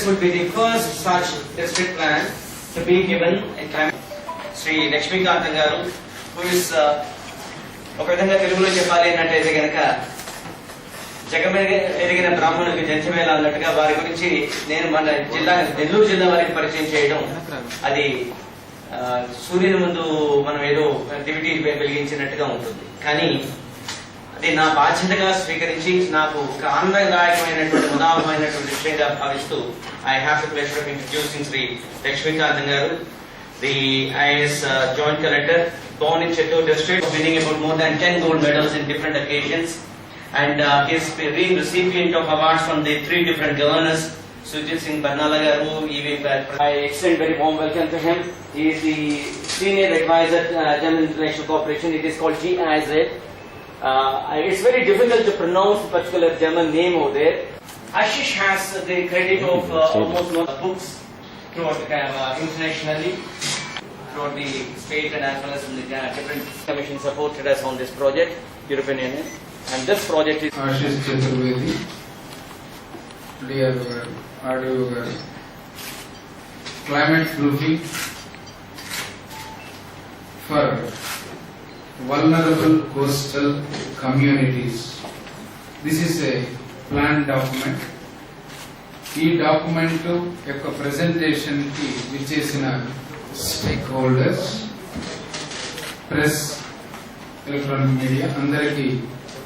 This would be the first such district plan to be given in time. Sri Lakshmikant garu, who is ఒక విధంగా తెలుగులో చెప్పాలి అన్నట్టయితే కనుక జగమెరిగిన ఎరిగిన బ్రాహ్మణులకు జంచమేళ అన్నట్టుగా వారి గురించి నేను మన జిల్లా నెల్లూరు జిల్లా వారికి పరిచయం చేయడం అది సూర్యుని ముందు మనం ఏదో దివిటీ వెలిగించినట్టుగా ఉంటుంది. కానీ అది నా బాధ్యతగా స్వీకరించి నాకు ఒక ఆనందదాయకమైనటువంటి ఉదాహరణమైనటువంటి విషయంగా భావిస్తూ I have the pleasure of introducing Shri Lakshmikanth గారు, the IAS Joint Collector, born in Chittoor district, winning about more than 10 gold medals in different occasions, and he is being recipient of awards from the 3 different governors. Sujit Singh Barnala garu, I extend very warm welcome to him. He is the senior advisor German International Corporation. It is called GIZ. It's very difficult to pronounce the particular German name over there. Ashish has the credit of almost most books throughout internationally, throughout the state and as well as the different commissions supported us on this project, European Union, and this project is Ashish Chaturvedi, dear audio climate proofing for vulnerable coastal communities. This is a planned document. ఈ document యొక్క presentation కి విచ్చేసిన stake holders, press, electronic media అందరికీ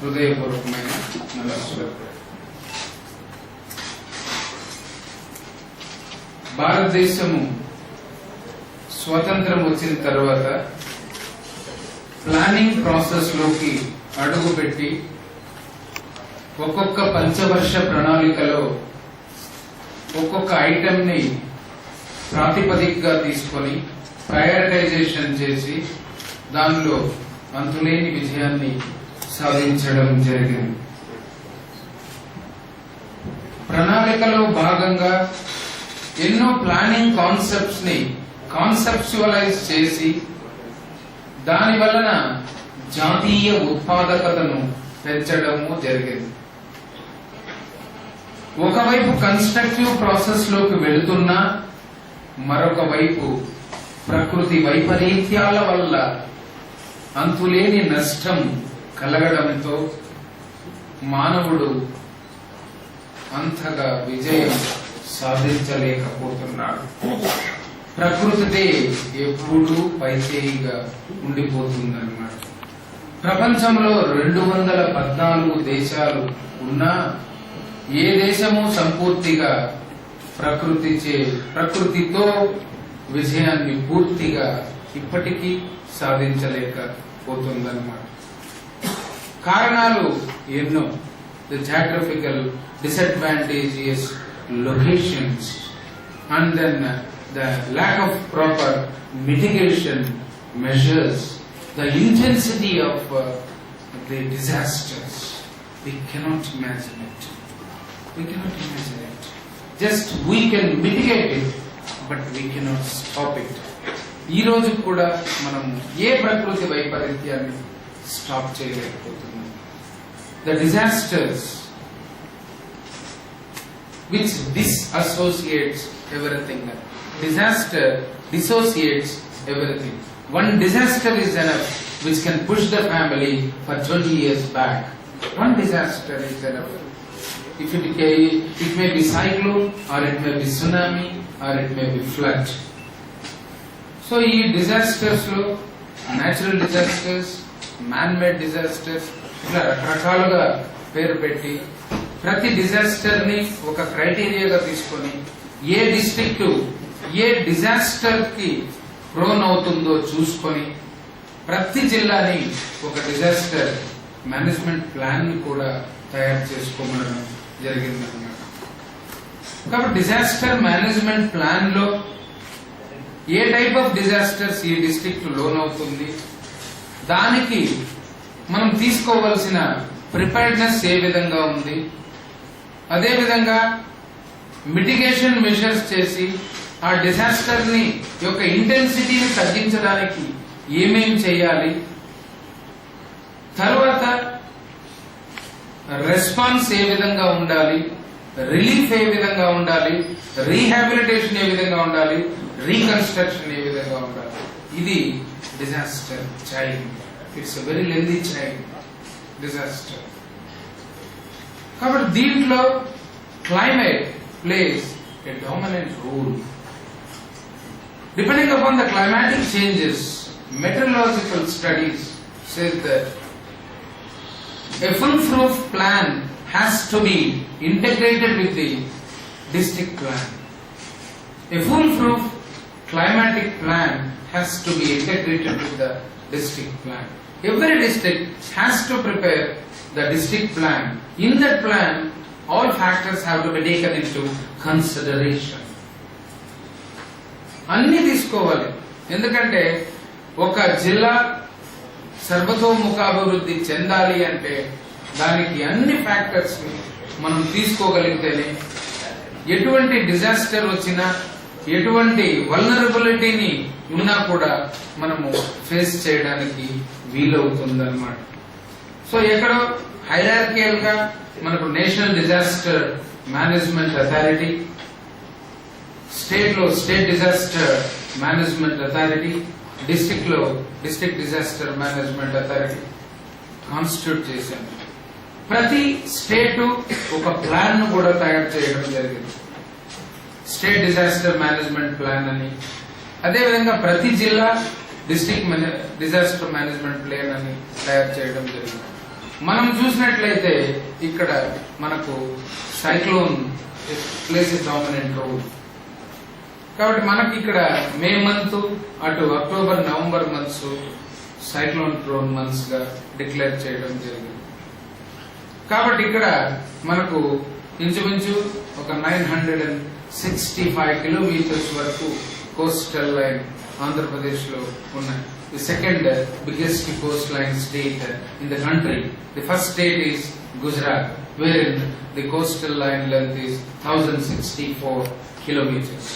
హృదయపూర్వకమైన నమస్కారం. భారతదేశము స్వతంత్రం వచ్చిన తర్వాత ప్లానింగ్ ప్రాసెస్ లోకి అడుగుపెట్టి ఒక్కొక్క పంచవర్ష ప్రణాళికలో ఒక్కొక్క ఐటమ్ ని ప్రాతిపదికగా తీసుకొని ప్రయారిటైజేషన్ చేసి దానిలో అంతులేని విజయాన్ని సాధించడం జరిగింది. ప్రణాళికలో భాగంగా ఎన్నో ప్లానింగ్ కాన్సెప్ట్స్ ని కాన్సెప్చువలైజ్ చేసి దాని వలన జాతీయ ఉత్పాదకతను పెంచడము జరిగింది. ఒకవైపు కన్స్ట్రక్టివ్ ప్రాసెస్ లోకి వెళుతున్నా మరొక వైపు ప్రకృతి వైపరీత్యాల వల్ల అంతులేని నష్టం కలగడంతో మానవుడు అంతగా విజయం సాధించలేకపోతున్నాడు. ప్రకృతిదే ఎప్పుడూ పైచేయిగా ఉండిపోతుందన్నమాట. ప్రపంచంలో 214 దేశాలు ఉన్నా ఏ దేశము సంపూర్తిగా ప్రకృతితో విజయాన్ని పూర్తిగా ఇప్పటికీ సాధించలేకపోతుందన్నమాట. కారణాలు ఎన్నో. The geographical disadvantageous locations and then the lack of proper mitigation measures, the intensity of the disasters. We cannot imagine it. Just we can mitigate it, but we cannot stop it. ఈ రోజు కూడా మనం ఏ ప్రకృతి వైపరీత్యాన్ని stop చేయలేకపోతున్నాం. The disasters which disassociates everything. Disaster dissociates everything. One disaster is enough which can push the family for 20 years back. One disaster is enough. It may be cyclone, or it may be tsunami, or it may be flood. So, ఈ disasters లో natural disasters, man made disasters ఇట్లా రకరకాలుగా పేరు పెట్టి ప్రతి disaster ని ఒక క్రైటీరియాగా తీసుకొని ఏ డిస్ట్రిక్ట్ ఏ డిజాస్టర్ కి ప్రోన్ అవుతుందో చూసుకొని ప్రతి జిల్లాని ఒక డిజాస్టర్ మేనేజ్మెంట్ ప్లాన్ ని కూడా తయారు చేసుకోమనడం జరిగిందన్నమాట. కాబట్టి డిజాస్టర్ మేనేజ్మెంట్ ప్లాన్ లో ఏ టైప్ ఆఫ్ డిజాస్టర్స్ ఈ డిస్ట్రిక్ట్ లోన్ అవుతుంది, దానికి మనం తీసుకోవలసిన ప్రిపేర్డ్నెస్ ఏ విధంగా ఉంది, అదేవిధంగా మిటిగేషన్ మెజర్స్ చేసి ఆ డిజాస్టర్ ని యొక్క ఇంటెన్సిటీని తగ్గించడానికి ఏమేం చేయాలి, తర్వాత రెస్పాన్స్ ఏ విధంగా ఉండాలి, రిలీఫ్ ఏ విధంగా ఉండాలి, రీహాబిలిటేషన్ ఏ విధంగా ఉండాలి, రీకన్స్ట్రక్షన్ ఏ విధంగా ఉండాలి. ఇది disaster child. It's very lengthy child disaster. కాబట్టి దీంట్లో climate plays a dominant role. Depending upon the climatic changes, meteorological studies say that a foolproof plan has to be integrated with the district plan. A foolproof climatic plan has to be integrated with the district plan. Every district has to prepare the district plan. In that plan, all factors have to be taken into consideration. అన్ని తీసుకోవాలి. ఎందుకంటే ఒక జిల్లా సర్వతోముఖాభివృద్ధి చెందాలి అంటే దానికి అన్ని factors మనం తీసుకోగలిగితేనే ఎటువంటి డిజాస్టర్ వచ్చినా, ఎటువంటి వల్నరబిలిటీని ఉన్నా కూడా మనము ఫేస్ చేయడానికి వీలవుతుందన్నమాట. సో ఎక్కడో హైరార్కియల్ గా మనకు national disaster management authority, state లో state disaster management authority, district లో district disaster management authority constitute చేశాను. ప్రతి స్టేట్ ఒక ప్లాన్ ను కూడా తయారు చేయడం జరిగింది, స్టేట్ డిజాస్టర్ మేనేజ్మెంట్ ప్లాన్ అని. అదేవిధంగా ప్రతి జిల్లా డిస్ట్రిక్ట్ డిజాస్టర్ మేనేజ్మెంట్ ప్లాన్ అని తయారు చేయడం జరిగింది. మనం చూసినట్లయితే ఇక్కడ మనకు సైక్లోన్ ప్లేస్ ఎ డామినెంట్ రోల్. కాబట్టి మనకి ఇక్కడ మే మంత్, అటు October November months cyclone prone months గా డిక్లేర్ చేయడం జరిగింది. కాబట్టి ఇక్కడ మనకు ఇంచుమించు ఒక 965 కిలోమీటర్స్ వరకు కోస్టల్ లైన్ ఆంధ్రప్రదేశ్ లో ఉన్నాయి. The second biggest Coast line state in the country. The first state is Gujarat, wear the coastal line length is 1064 kilometres.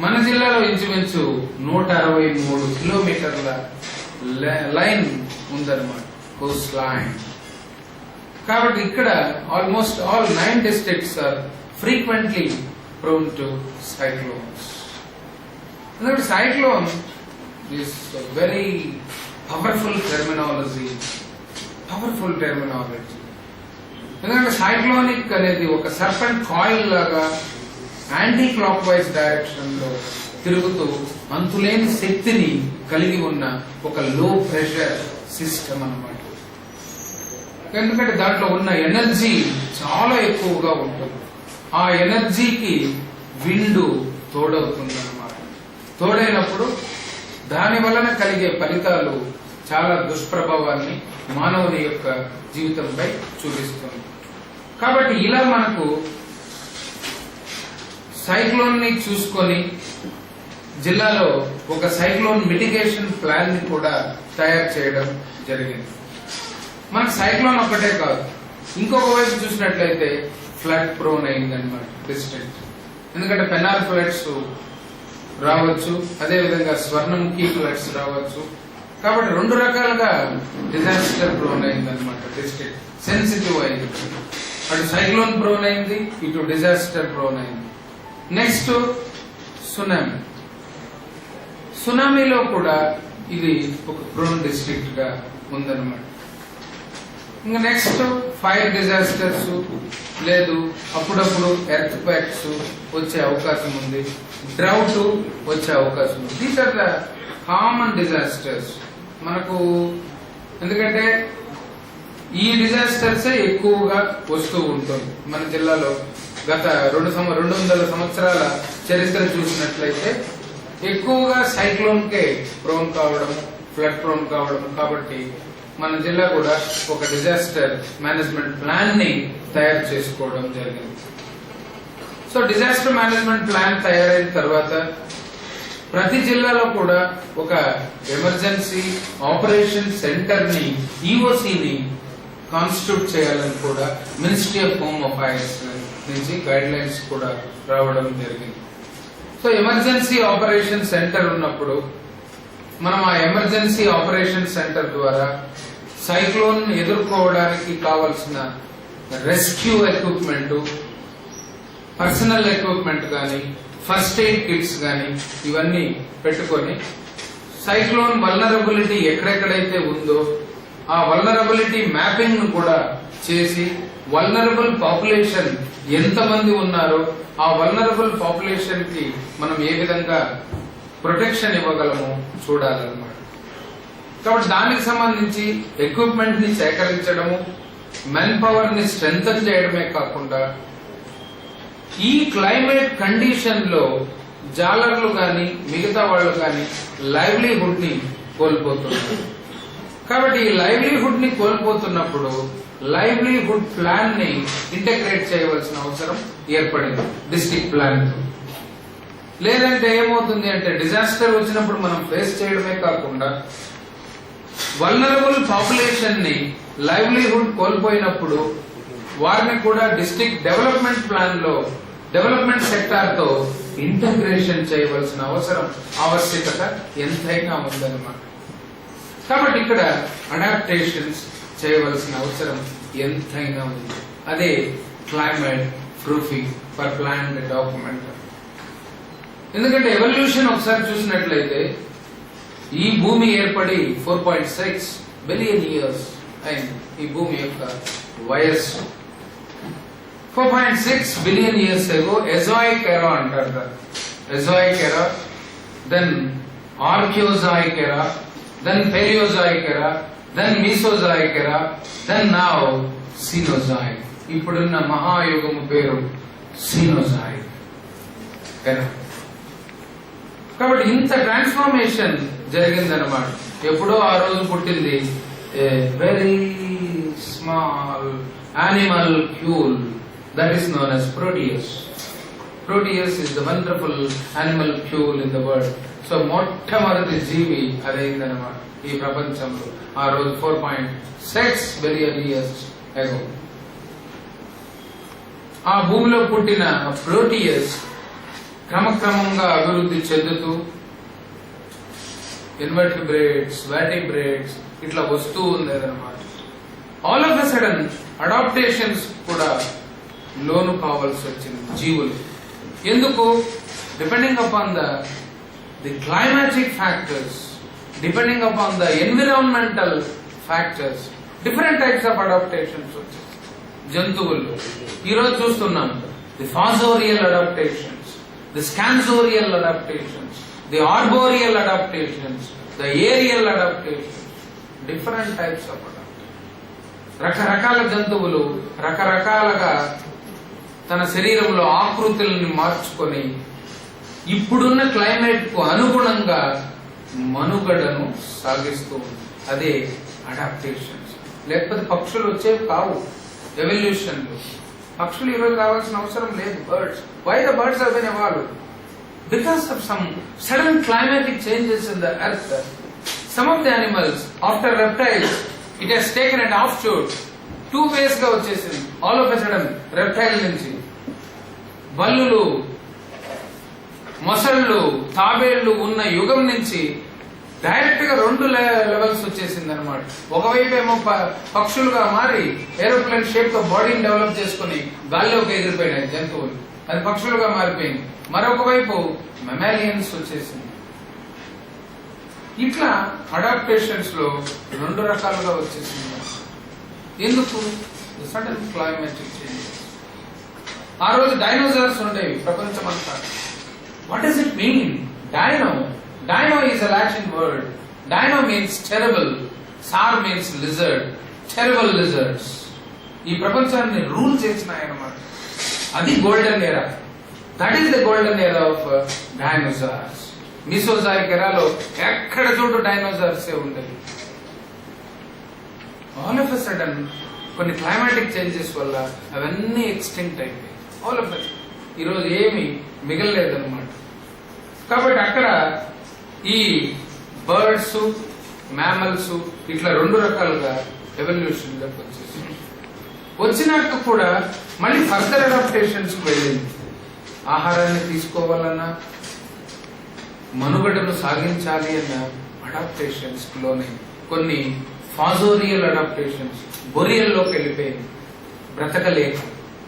మన జిల్లాలో ఇంచుమించు 163 కిలోమీటర్ల లైన్ ఉందన్నమాట, కోస్ట్ లైన్. కాబట్టి ఇక్కడ almost all 9 districts are frequently prone to cyclones. ఎందుకంటే cyclone is very powerful terminology. ఎందుకంటే cyclonic అనేది ఒక సర్పెంట్ కాయిల్ లాగా యాంటీ క్లాక్ వైజ్ డైరెక్షన్ లో తిరుగుతూ అంతులేని శక్తిని కలిగి ఉన్న ఒక లో ప్రెషర్ సిస్టమ్ అన్నమాట. ఎందుకంటే దాంట్లో ఉన్న ఎనర్జీ చాలా ఎక్కువగా ఉంటుంది. ఆ ఎనర్జీకి విండు తోడవుతుంది అన్నమాట. తోడైనప్పుడు దాని వలన కలిగే ఫలితాలు చాలా దుష్ప్రభావాన్ని మానవుని యొక్క జీవితంపై చూపిస్తుంది. కాబట్టి ఇలా మనకు సైక్లోన్ ని చూసుకొని జిల్లాలో ఒక సైక్లోన్ మిటిగేషన్ ప్లాన్ ని కూడా తయారు చేయడం జరిగింది. మనకు సైక్లోన్ ఒక్కటే కాదు, ఇంకొక వైపు చూసినట్లయితే ఫ్లడ్ ప్రోన్ అయిందన్నమాట డిస్ట్రిక్ట్. ఎందుకంటే పెనార్ ఫ్లడ్స్ రావచ్చు, అదేవిధంగా స్వర్ణముఖి ఫ్లడ్స్ రావచ్చు. కాబట్టి 2 రకాలుగా డిజాస్టర్ ప్రోన్ అయిందన్నమాట డిస్ట్రిక్ట్. సెన్సిటివ్ అయింది, అటు సైక్లోన్ ప్రోన్ అయింది, ఇటు డిజాస్టర్ ప్రోన్ అయింది. Next tsunami. సునామీలో కూడా ఇది ఒక ప్రోన్ డిస్ట్రిక్ట్ గా ఉందన్నమాట. ఇంకా నెక్స్ట్ ఫైర్ డిజాస్టర్స్, లేదు అప్పుడప్పుడు ఎర్త్ క్వేక్స్ వచ్చే అవకాశం ఉంది, డ్రౌట్ వచ్చే అవకాశం ఉంది. These are the common disasters మనకు. ఎందుకంటే ఈ డిజాస్టర్స్ ఎక్కువగా వస్తూ ఉంటుంది మన జిల్లాలో. గత 200 సంవత్సరాల చరిత్ర చూసినట్లయితే ఎక్కువగా సైక్లోన్ కే ప్రోన్ కావడం, ఫ్లడ్ ప్రోన్ కావడం. కాబట్టి మన జిల్లా కూడా ఒక డిజాస్టర్ మేనేజ్మెంట్ ప్లాన్ ని తయారు చేసుకోవడం జరిగింది. సో డిజాస్టర్ మేనేజ్మెంట్ ప్లాన్ తయారైన తర్వాత ప్రతి జిల్లాలో కూడా ఒక ఎమర్జెన్సీ ఆపరేషన్ సెంటర్ ని, ఈఓసీని కాన్స్టిట్యూట్ చేయాలని కూడా మినిస్ట్రీ ఆఫ్ హోమ్ అఫైర్స్ నుంచి గైడ్ లైన్స్ కూడా రావడం జరిగింది. సో ఎమర్జెన్సీ ఆపరేషన్ సెంటర్ ఉన్నప్పుడు మనం ఆ ఎమర్జెన్సీ ఆపరేషన్ సెంటర్ ద్వారా సైక్లోన్ ఎదుర్కోవడానికి కావలసిన రెస్క్యూ ఎక్విప్మెంట్, పర్సనల్ ఎక్విప్మెంట్ కానీ, ఫస్ట్ ఎయిడ్ కిట్స్ కానీ ఇవన్నీ పెట్టుకొని సైక్లోన్ వల్నరబిలిటీ ఎక్కడెక్కడైతే ఉందో ఆ వల్నరబిలిటీ మ్యాపింగ్ ను కూడా చేసి వల్నరబుల్ పాపులేషన్ ఎంతమంది ఉన్నారో ఆ వల్నరబుల్ పాపులేషన్ కి మనం ఏ విధంగా ప్రొటెక్షన్ ఇవ్వగలము చూడాలన్నమాట. కాబట్టి దానికి సంబంధించి ఎక్విప్మెంట్ ని సేకరించడము, మెన్ పవర్ ని స్ట్రెంథన్ చేయడమే కాకుండా ఈ క్లైమేట్ కండిషన్ లో జాలర్లు గాని మిగతా వాళ్ళు గాని లైవ్లీహుడ్ ని కోల్పోతున్నారు. కాబట్టి ఈ లైవ్లీహుడ్ ని కోల్పోతున్నప్పుడు లైవ్లీహుడ్ ప్లాన్ ని ఇంటగ్రేట్ చేయవలసిన అవసరం ఏర్పడింది డిస్ట్రిక్ట్ ప్లాన్. లేదంటే ఏమవుతుంది అంటే డిజాస్టర్ వచ్చినప్పుడు మనం ఫేస్ చేయడమే కాకుండా వల్నరబుల్ పాపులేషన్ ని లైవ్లీహుడ్ కోల్పోయినప్పుడు వారిని కూడా డిస్ట్రిక్ట్ డెవలప్మెంట్ ప్లాన్ లో డెవలప్మెంట్ సెక్టార్ తో ఇంటగ్రేషన్ చేయవలసిన ఆవశ్యకత ఎంతైనా ఉందన్నమాట. కాబట్టి ఇక్కడ అడాప్టేషన్స్ చేయవలసిన అవసరం ఎంతైనా ఉంది. అదే climate proofing for plan document. ఎందుకంటే ఎవల్యూషన్ ఒకసారి చూసినట్లయితే ఈ భూమి ఏర్పడి 4.6 బిలియన్ ఇయర్స్ అయింది. ఈ భూమి యొక్క వయస్సు 4.6 బిలియన్ ఇయర్స్ ఎగో ఎజాయిక్ ఎరా అంటారు. ఎజాయిక్ ఎరా, దెన్ ఆర్కియోజాయిక్ ఎరా, దెన్ పెరియోజాయిక్ ఎరా, దెన్ మీసోజాయిక్ ఎరా, దెన్ నౌ సీనోజాయిక్. ఇప్పుడున్న మహాయుగము పేరు సీనోజాయిక్ ఎరా. కాబట్టి ఇంత ట్రాన్స్ఫర్మేషన్ జరిగిందన్నమాట. ఎప్పుడో ఆ రోజు పుట్టింది very small animal cool that is known as Proteus. Proteus is the wonderful animal cule in the world. So మొట్టమొదటి జీవి అదైందన్నమాట ఈ ప్రపంచంలో ఆ రోజు 4.6 బిలియన్ ఇయర్స్ ago. ఆ భూమిలో పుట్టిన ప్రోటియస్ క్రమక్రమంగా అభివృద్ధి చెందుతూ ఇన్వర్టిబ్రేట్స్, వాటిబ్రేట్స్ ఇట్లా వస్తూ ఉండేదన్నమాట. All of a sudden adaptations కూడా లోను కావాల్సి వచ్చింది జీవులు. ఎందుకు? Depending upon the climatic factors, depending upon the environmental factors, different types of adaptations వచ్చేసి జంతువులు ఈరోజు చూస్తున్నాం. The fossorial adaptations, the scansorial adaptations, the arboreal adaptations, the aerial adaptations, different types of adaptation. రకరకాల జంతువులు రకరకాలుగా తన శరీరంలో ఆకృతులను మార్చుకొని ఇప్పుడున్న క్లైమేట్ కు అనుగుణంగా మనుగడను సాగిస్తూ ఉంది. అదే అడాప్టేషన్స్. లేకపోతే పక్షులు వచ్చేవి కావు ఎవల్యూషన్ లో. పక్షులు ఈరోజు రావాల్సిన అవసరం లేదు. Birds, why the birds have been evolved? Because of some sudden climatic changes in the earth. Some of the animals after reptiles it has taken and offshoot 2 ways గా వచ్చేసింది. All of a sudden reptile నుంచి బల్లులు, మొసళ్ళు, తాబేళ్లు ఉన్న యుగం నుంచి direct గా 2 levels వచ్చేసింది అనమాట. ఒకవైపు ఏమో పక్షులుగా మారి ఏరోప్లేన్ షేప్ తో బాడీని డెవలప్ చేసుకుని గాల్లోకి ఎగిరిపోయినాయి జంతువులు, అది పక్షులుగా మారిపోయింది. మరొక వైపు మెమాలియన్స్ వచ్చేసింది. ఇట్లా అడాప్టేషన్స్ లో 2 రకాలుగా వచ్చేసింది. ఎందుకు? Sudden climatic changes. ఆ రోజు డైనోసార్స్ ఉండేవి ప్రపంచమంతా. What does it mean? Dino is a Latin word. Dino means terrible, saur means lizard. Terrible lizards ఈ ప్రపంచాన్ని రూల్ చేసినాయన్నమాట. అది golden era. That is the golden era of dinosaurs. Mesozoic ఎరాలో ఎక్కడ చూడు డైనోసార్స్ ఉండేవి. ఆల్ ఆఫ్ ఎ సడన్ కొన్ని climatic changes వల్ల అవన్నీ ఎక్స్టింక్ట్ అయిపోయాయి. ఆల్ ఆఫ్ ఎ ఈరోజు ఏమి మిగలలేదన్నమాట. కాబట్టి అక్కడ ఈ బర్డ్స్, మ్యామల్స్ ఇట్లా 2 రకాలుగా ఎవల్యూషన్ లోకి వచ్చేసి వచ్చినాక కూడా మళ్ళీ ఫర్దర్ అడాప్టేషన్స్ వెళ్ళింది. ఆహారాన్ని తీసుకోవాలన్నా, మనుగడను సాగించాలి అన్న అడాప్టేషన్స్ లోనే కొన్ని ఫాజోరియల్ అడాప్టేషన్స్ బొరియల్లోకి వెళ్ళిపోయింది. బ్రతకలేక,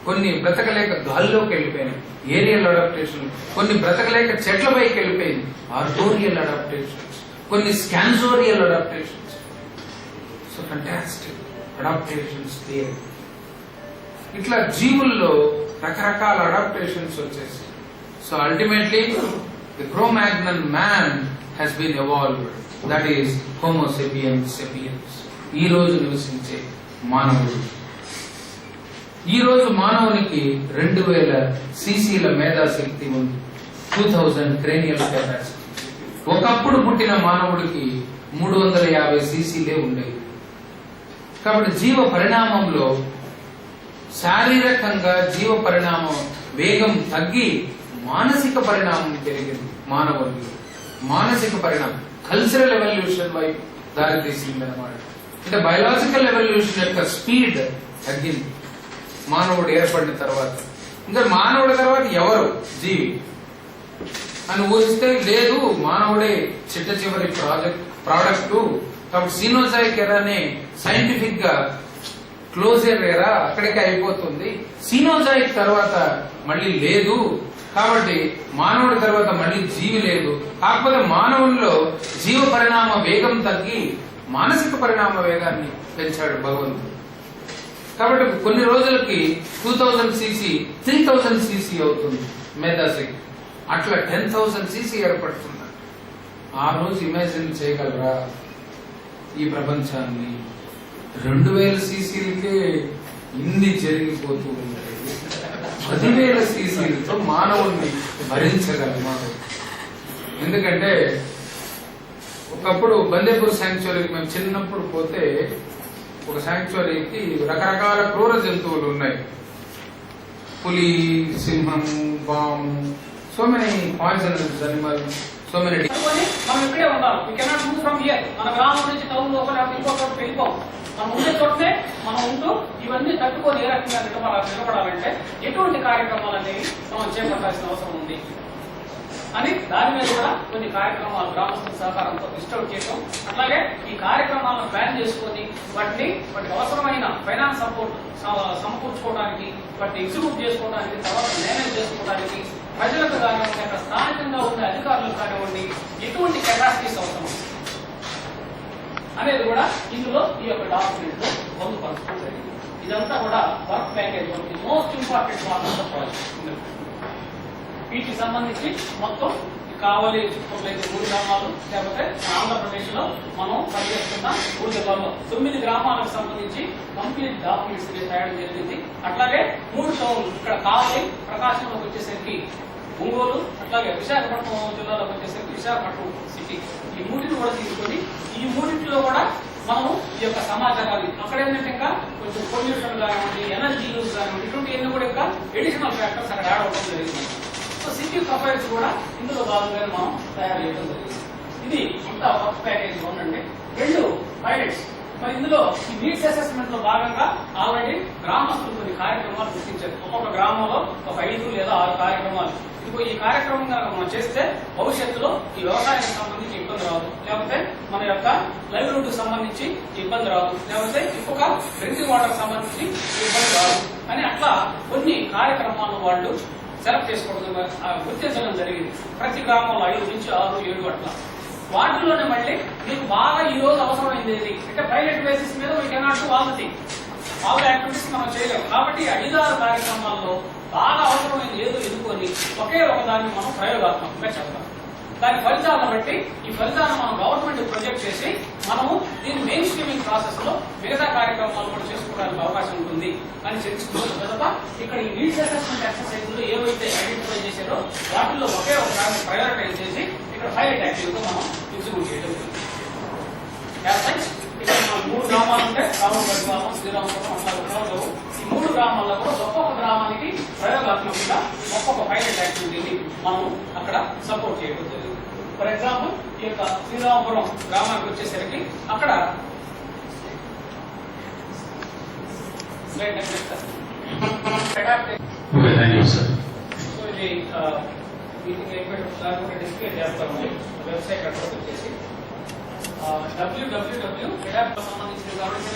కొన్ని బ్రతకలేక గాల్లోకి వెళ్ళిపోయినాయి ఏరియల్ అడాప్టేషన్, కొన్ని బ్రతకలేక చెట్లపైకి వెళ్ళిపోయింది ఆర్బోరియల్ అడాప్టేషన్స్, కొన్ని scansorial adaptations. So fantastic adaptations theory. ఇట్లా జీవుల్లో రకరకాల అడాప్టేషన్స్ వచ్చేసి. So ultimately the Cro-Magnon man has been evolved, that is Homo sapiens sapiens, ఈ రోజు నివసించే మానవుడు. ఈ రోజు మానవునికి 2000 సీసీల మేధాశక్తి ఉంది, 2000 క్రేనియల్ కెపాసిటీ. ఒకప్పుడు పుట్టిన మానవుడికి 350 సీసీలే ఉండేవి. కాబట్టి జీవ పరిణామంలో శారీరకంగా జీవ పరిణామం వేగం తగ్గి మానసిక పరిణామం పెరిగింది మానవుడిలో. మానసిక పరిణామం కల్చరల్ ఎవల్యూషన్ వైపు దారితీసిందన్నమాట. అంటే బయలాజికల్ ఎవల్యూషన్ యొక్క స్పీడ్ తగ్గింది మానవుడు ఏర్పడిన తర్వాత. ఇంకా మానవుడి తర్వాత ఎవరు జీవి అని ఊహిస్తే లేదు, మానవుడే చిట్ట చివరి ప్రోడక్ట్. కాబట్టి సీనోజాయిక్ ఎరానే సైంటిఫిక్ గా క్లోజర్ ఎరా అక్కడికి అయిపోతుంది. సీనోజాయిక్ తర్వాత మళ్ళీ లేదు, కాబట్టి మానవుడి తర్వాత మళ్ళీ జీవి లేదు. కాకపోతే మానవుల్లో జీవ పరిణామ వేగం తగ్గి మానసిక పరిణామ వేగాన్ని పెంచాడు భగవంతుడు. కాబట్టి కొన్ని రోజులకి 2000 సీసీ 3000 సీసీ అవుతుంది మేధాశక్తి. అట్లా 10,000 సీసీ ఏర్పడుతుంది. ఆ రోజు ఇమాజిన్ చేయగలరా ఈ ప్రపంచాన్ని? 2000 సీసీలకే ఇన్ని జరిగిపోతూ ఉంటాయి. 10,000 సీసీలతో మానవుణ్ణి భరించగలమా? ఎందుకంటే ఒకప్పుడు బందేపూర్ శాంక్చురీకి మేము చిన్నప్పుడు పోతే, ఒక శాంక్చురీకి రకరకాల క్రూర జంతువులు ఉన్నాయి. పులి, సింహం, పాము, so many poisonous animals, so many. మనం ఇక్కడే ఉండాలి. We cannot move from here. మన గ్రామం నుంచి టౌన్ లోపల ఇంకొక వెళ్ళిపోం. మనం ఉండే చోటనే మనం ఉంటూ ఇవన్నీ తట్టుకొని ఏ రకంగా నిలబడాలంటే ఎటువంటి కార్యక్రమాలు అనేవి మనం చేపట్టాల్సిన అవసరం ఉంది అని దాని మీద కూడా కొన్ని కార్యక్రమాలు గ్రామస్తుల సహకారంతో డిస్టర్బ్ చేయడం. అట్లాగే ఈ కార్యక్రమాలను ప్లాన్ చేసుకొని వాటికి అవసరమైన ఫైనాన్స్ సపోర్ట్ సమకూర్చుకోవడానికి, వాటిని ఎగ్జిక్యూట్ చేసుకోవడానికి, తర్వాత మేనేజ్ చేసుకోవడానికి ప్రజలకు కానివ్వండి, అక్కడ స్థానికంగా ఉండే అధికారులకు కానివ్వండి ఎటువంటి కెపాసిటీస్ అవసరం అనేది కూడా ఇందులో ఈ యొక్క డాక్యుమెంట్ లో పొందుపరచడం జరిగింది. ఇదంతా కూడా work package most important part of the project. వీటికి సంబంధించి మొత్తం కావలి చుట్టుపక్కల 3 గ్రామాలు, లేకపోతే ఆంధ్రప్రదేశ్ లో మనం పనిచేస్తున్న 3 జిల్లాల్లో 9 గ్రామాలకు సంబంధించి కంప్లీట్ డాక్యుమెంట్స్ తయారు జరిగింది. అట్లాగే 3 టౌన్లు, ఇక్కడ కావలి, ప్రకాశంలోకి వచ్చేసరికి ఒంగోలు, అట్లాగే విశాఖపట్నం జిల్లాలోకి వచ్చేసరికి విశాఖపట్నం సిటీ, ఈ 3ని కూడా తీసుకొని ఈ 3లో కూడా మనం ఈ యొక్క సమాచారాన్ని అక్కడ ఏంటంటే ఇంకా కొంచెం పొల్యూషన్ కానివ్వండి, ఎనర్జీ యూజ్ కానివ్వండి, ఇటువంటి కూడా ఇంకా ఎడిషనల్ ఫ్యాక్టర్స్ అక్కడ యాడ్ అవడం జరిగింది. సో సిటీ ప్రొఫైల్స్ కూడా ఇందులో భాగంగానే మనం తయారు చేయడం జరిగింది. ఇది అంతా వర్క్ ప్యాకేజ్ ఉందండి. 2 పైలట్స్. మరి ఇందులో ఈ నీడ్స్ అసెస్మెంట్ లో భాగంగా ఆల్రెడీ గ్రామస్తులు కొన్ని కార్యక్రమాలు గుర్తించారు. ఒక్కొక్క గ్రామంలో ఒక 5 లేదా 6 కార్యక్రమాలు. ఇంకో ఈ కార్యక్రమం కనుక మనం చేస్తే భవిష్యత్తులో ఈ వ్యవసాయానికి సంబంధించి ఇబ్బంది రాదు, లేకపోతే మన యొక్క లైవ్లీహుడ్ సంబంధించి ఇబ్బంది రాదు, లేకపోతే ఇంకొక డ్రింకింగ్ వాటర్ సంబంధించి ఇబ్బంది రాదు అని అట్లా కొన్ని కార్యక్రమాలను వాళ్ళు సెలెక్ట్ చేసుకోవడం, గుర్తించడం జరిగింది. ప్రతి గ్రామంలో 5 నుంచి 6, 7 అట్లా. వాటిలోనే మళ్ళీ మీకు బాగా ఈ రోజు అవసరమైంది ఏది అంటే పైలట్ బేసిస్ మీద we cannot do all the all activities మనం చేయలేము. కాబట్టి 5-6 కార్యక్రమాల్లో బాగా అవసరమైంది ఏదో ఎదుర్కొని ఒకే ఒకదాన్ని మనం ప్రయోగాత్మకంగా చెప్తాం. దాని ఫలితాలను బట్టి ఈ ఫలితాలను మనం గవర్నమెంట్ ప్రొజెక్ట్ చేసి మనము దీన్ని మెయిన్ స్ట్రీమింగ్ ప్రాసెస్ లో మిగతా కార్యక్రమాలు కూడా చేసుకోవడానికి అవకాశం ఉంటుంది అని తెలుసుకున్న తర్వాత ఇక్కడ ఈ నీడ్స్ అసెస్మెంట్ ఎక్సర్సైజ్ లో ఏవైతే ఐడెంటిఫై చేశారో వాటిల్లో ఒకే ఒక దాన్ని ప్రయారిటైజ్ చేసి ఇక్కడ పైలట్ యాక్టివిటీ మనం ఎగ్జిక్యూట్ చేయడం జరుగుతుంది. ఇక్కడ మనం 3 గ్రామాలు ఉంటే రామపల్లి గ్రామం, శ్రీరామపురం, అట్లా ఈ 3 గ్రామాల్లో కూడా ఒక్కొక్క గ్రామానికి ప్రయోగాత్మకంగా ఒక్కొక్క పైలట్ యాక్టివిటీని మనం అక్కడ సపోర్ట్ చేయడం జరిగింది. ఫర్ ఎగ్జాంపుల్ ఈ యొక్క శ్రీరామపురం గ్రామానికి వచ్చేసరికి అక్కడ సో ఇది మీటింగ్ అయిపోయి డిస్ప్లే చేస్తాము. వెబ్సైట్ అక్కడ వచ్చేసి www సంబంధించిన కాబట్టి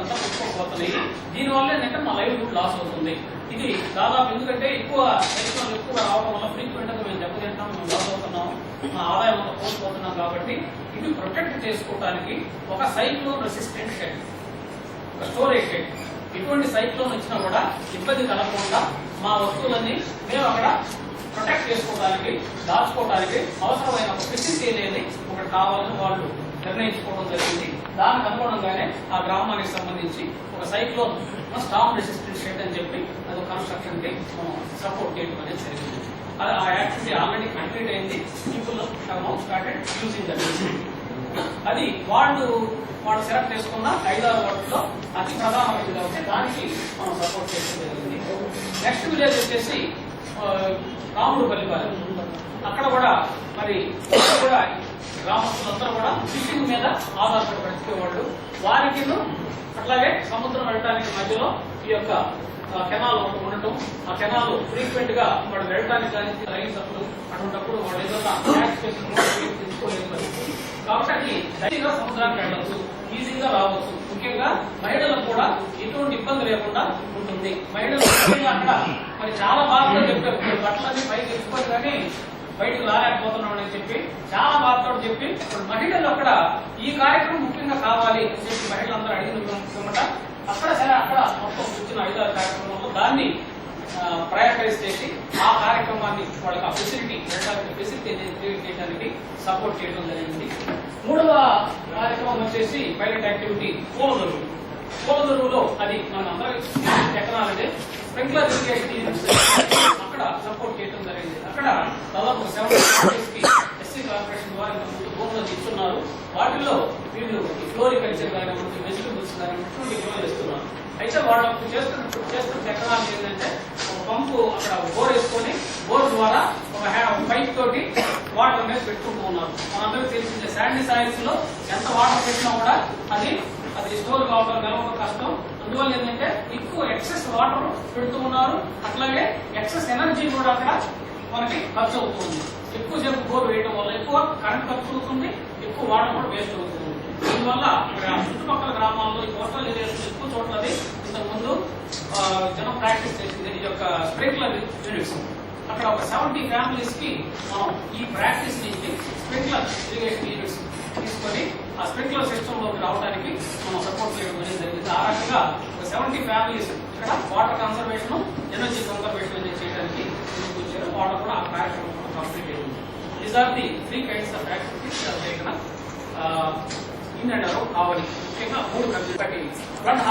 అంతా పుట్టుకోపోతున్నాయి. దీనివల్ల ఏంటంటే మా లైవ్లీహుడ్ లాస్ అవుతుంది. ఇది దాదాపు ఎందుకంటే ఎక్కువ రావడం వల్ల ఫ్రీక్వెంట్ గా మేము దెబ్బతింటాం, మేము లాస్ అవుతున్నాం, మా ఆదాయం అంతా కోల్పోతున్నాం. కాబట్టి ఇది ప్రొటెక్ట్ చేసుకోవడానికి ఒక సైక్లోన్ రెసిస్టెంట్ షెడ్, ఒక స్టోరేజ్ షెడ్. ఇటువంటి సైక్లోన్ వచ్చినా కూడా ఇబ్బంది కలగకుండా మా వస్తువులన్నీ మేము అక్కడ ప్రొటెక్ట్ చేసుకోవడానికి, దాచుకోవడానికి అవసరమైన ఒక ఫెసిలిటీ అనేది ఒకటి కావాలని వాళ్ళు నిర్ణయించుకోవడం జరిగింది. దానికి అనుగుణంగానే ఆ గ్రామానికి సంబంధించి ఒక సైక్లోన్ స్టామ్ రెసిస్టెంట్ షెడ్ అని చెప్పి అది కన్స్ట్రక్షన్ కి సపోర్ట్ చేయడం అనేది జరిగింది. అది ఆ యాక్టివిటీ ఆల్రెడీ కంప్లీట్ అయింది. People have started using that facility. అది వాళ్ళు సెలెక్ట్ చేసుకున్న 5-6 వాటిలో అతి ప్రధానమైనది కాబట్టి దానికి మనం సపోర్ట్ చేయడం జరిగింది. నెక్స్ట్ విలేజ్ వచ్చేసి రాముడుపల్లిపాలెం. అక్కడ కూడా మరి కూడా గ్రామస్తులందరూ కూడా ఫిషింగ్ మీద ఆధారపడి బ్రతికేవాళ్ళు. వారికి అట్లాగే సముద్రం వెళ్ళడానికి మధ్యలో ఈ యొక్క కెనాల్ ఉండటం, ఆ కెనాల్ ఫ్రీక్వెంట్ గా వాడు వెళ్ళడానికి కానీ రైతులు అటువంటిప్పుడు వాళ్ళు ఏదైనా ట్యాక్స్ తీసుకోలేదు పరిస్థితి. కాబట్టి అది ధైర్యంగా సముద్రానికి వెళ్ళవచ్చు, ఈజీగా రావచ్చు. ముఖ్యంగా మహిళలకు కూడా ఎటువంటి ఇబ్బంది లేకుండా ఉంటుంది. మహిళలు అక్కడ మరి చాలా బాధతో చెప్పారు, బట్టలన్నీ పైకి ఎత్తుకోరు కానీ బయటకు రాలేకపోతున్నాం అని చెప్పి చాలా బాధతో చెప్పి మహిళలు అక్కడ ఈ కార్యక్రమం ముఖ్యంగా కావాలి అని చెప్పి మహిళలందరూ అడిగిన అక్కడ సరే అక్కడ మొత్తం వచ్చిన 5-6 కార్యక్రమంలో దాన్ని ప్రయారిటైజ్ చేసి ఆ కార్యక్రమాన్ని వాళ్ళకి ఆ ఫెసిలిటీ క్రియేట్ చేయడానికి సపోర్ట్ చేయడం జరిగింది. 3వ కార్యక్రమం వచ్చేసి పైలట్ యాక్టివిటీ పూలదొరువులో అది మన అందరి ఎకరాలంటే స్ప్రింక్లర్ ఇరిగేషన్ అక్కడ సపోర్ట్ చేయడం జరిగింది. అక్కడ దాదాపు 70 ఎస్సీ కార్పొరేషన్ ద్వారా భూములు ఇస్తున్నారు. వాటిల్లో వీళ్ళు ఫ్లోరికల్చర్ కానివ్వండి, వెజిటబుల్స్ కానివ్వండి గ్రో చేస్తున్నారు. అయితే వాళ్ళకు చేస్తున్న ఎకరాలు ఏంటంటే ఒక పంపు అక్కడ బోర్ వేసుకొని బోర్ ద్వారా ఒక పైప్ తోటి వాటర్ అనేది పెట్టుకుంటూ ఉన్నారు. మనందరికీ తెలిసిందే శాండీ సాయిల్స్ లో ఎంత వాటర్ పెట్టినా కూడా అది స్టోర్ కావడం నిలవడం కష్టం. అందువల్ల ఏంటంటే ఎక్కువ ఎక్సెస్ వాటర్ పెడుతూ ఉన్నారు. అట్లాగే ఎక్సెస్ ఎనర్జీ కూడా అక్కడ మనకి ఖర్చు అవుతుంది. ఎక్కువ సేపు బోర్ వేయడం వల్ల ఎక్కువ కరెంట్ ఖర్చు అవుతుంది, ఎక్కువ వాటర్ కూడా వేస్ట్ అవుతుంది. దీనివల్ల చుట్టుపక్కల గ్రామాల్లో ఈ కోస్టల్ ఏరియాస్ ఎక్కువ చోట్లది ఇంతకుముందు జనం ప్రాక్టీస్ చేసింది ఈ యొక్క స్ప్రింక్లర్ యూనిట్స్. అక్కడ ఒక 70 ఫ్యామిలీస్ కి మనం ఈ ప్రాక్టీస్ నుంచి స్ప్రింక్లర్ ఇరిగేషన్ యూనిట్స్ తీసుకొని ఆ స్ప్రింక్లర్ సిస్టమ్ లోకి రావడానికి మనం సపోర్ట్ చేయడం అనేది జరిగింది. ఆ రకంగా ఒక 70 ఫ్యామిలీస్ ఇక్కడ వాటర్ కన్సర్వేషన్, ఎనర్జీ కన్సర్వేషన్ అనేది చేయడానికి వచ్చారు. వాటర్ కూడా ఆ కార్యక్రమం కంప్లీట్ అయింది. These are the 3 kinds of activities taken in and around ఆవలి. ముఖ్యంగా 3 కంపెనీ ఫ్రంట్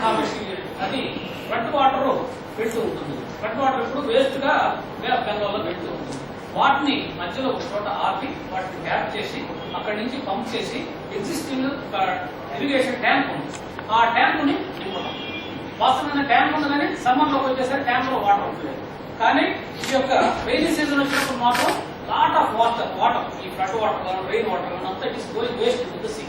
హార్వెస్టింగ్ అది ఫ్రంట్ వాటర్ పెడుతూ ఉంటుంది. ఫ్రంట్ వాటర్ ఇప్పుడు వేస్ట్ గా బెంగాల్లో పెడుతూ ఉంటుంది. వాటిని మధ్యలో ఒక చోట ఆపి వాటిని ట్యాప్ చేసి అక్కడి నుంచి పంప్ చేసి ఎగ్జిస్టింగ్ ఇరిగేషన్ ట్యాంక్ ఉంది, ఆ ట్యాంక్ ని నింపడం. వాస్తవమైన ట్యాంక్ ఉంది కానీ సమ్మర్ లోకి వచ్చేసరికి ట్యాంక్ లో వాటర్ ఉంటుంది. కానీ ఈ యొక్క రైనీ సీజన్ వచ్చినప్పుడు మాత్రం లాట్ ఆఫ్ వాటర్ ఈ ఫ్లడ్ వాటర్ కానీ రెయిన్ వాటర్ కానీ అంతా it is going waste in the sea.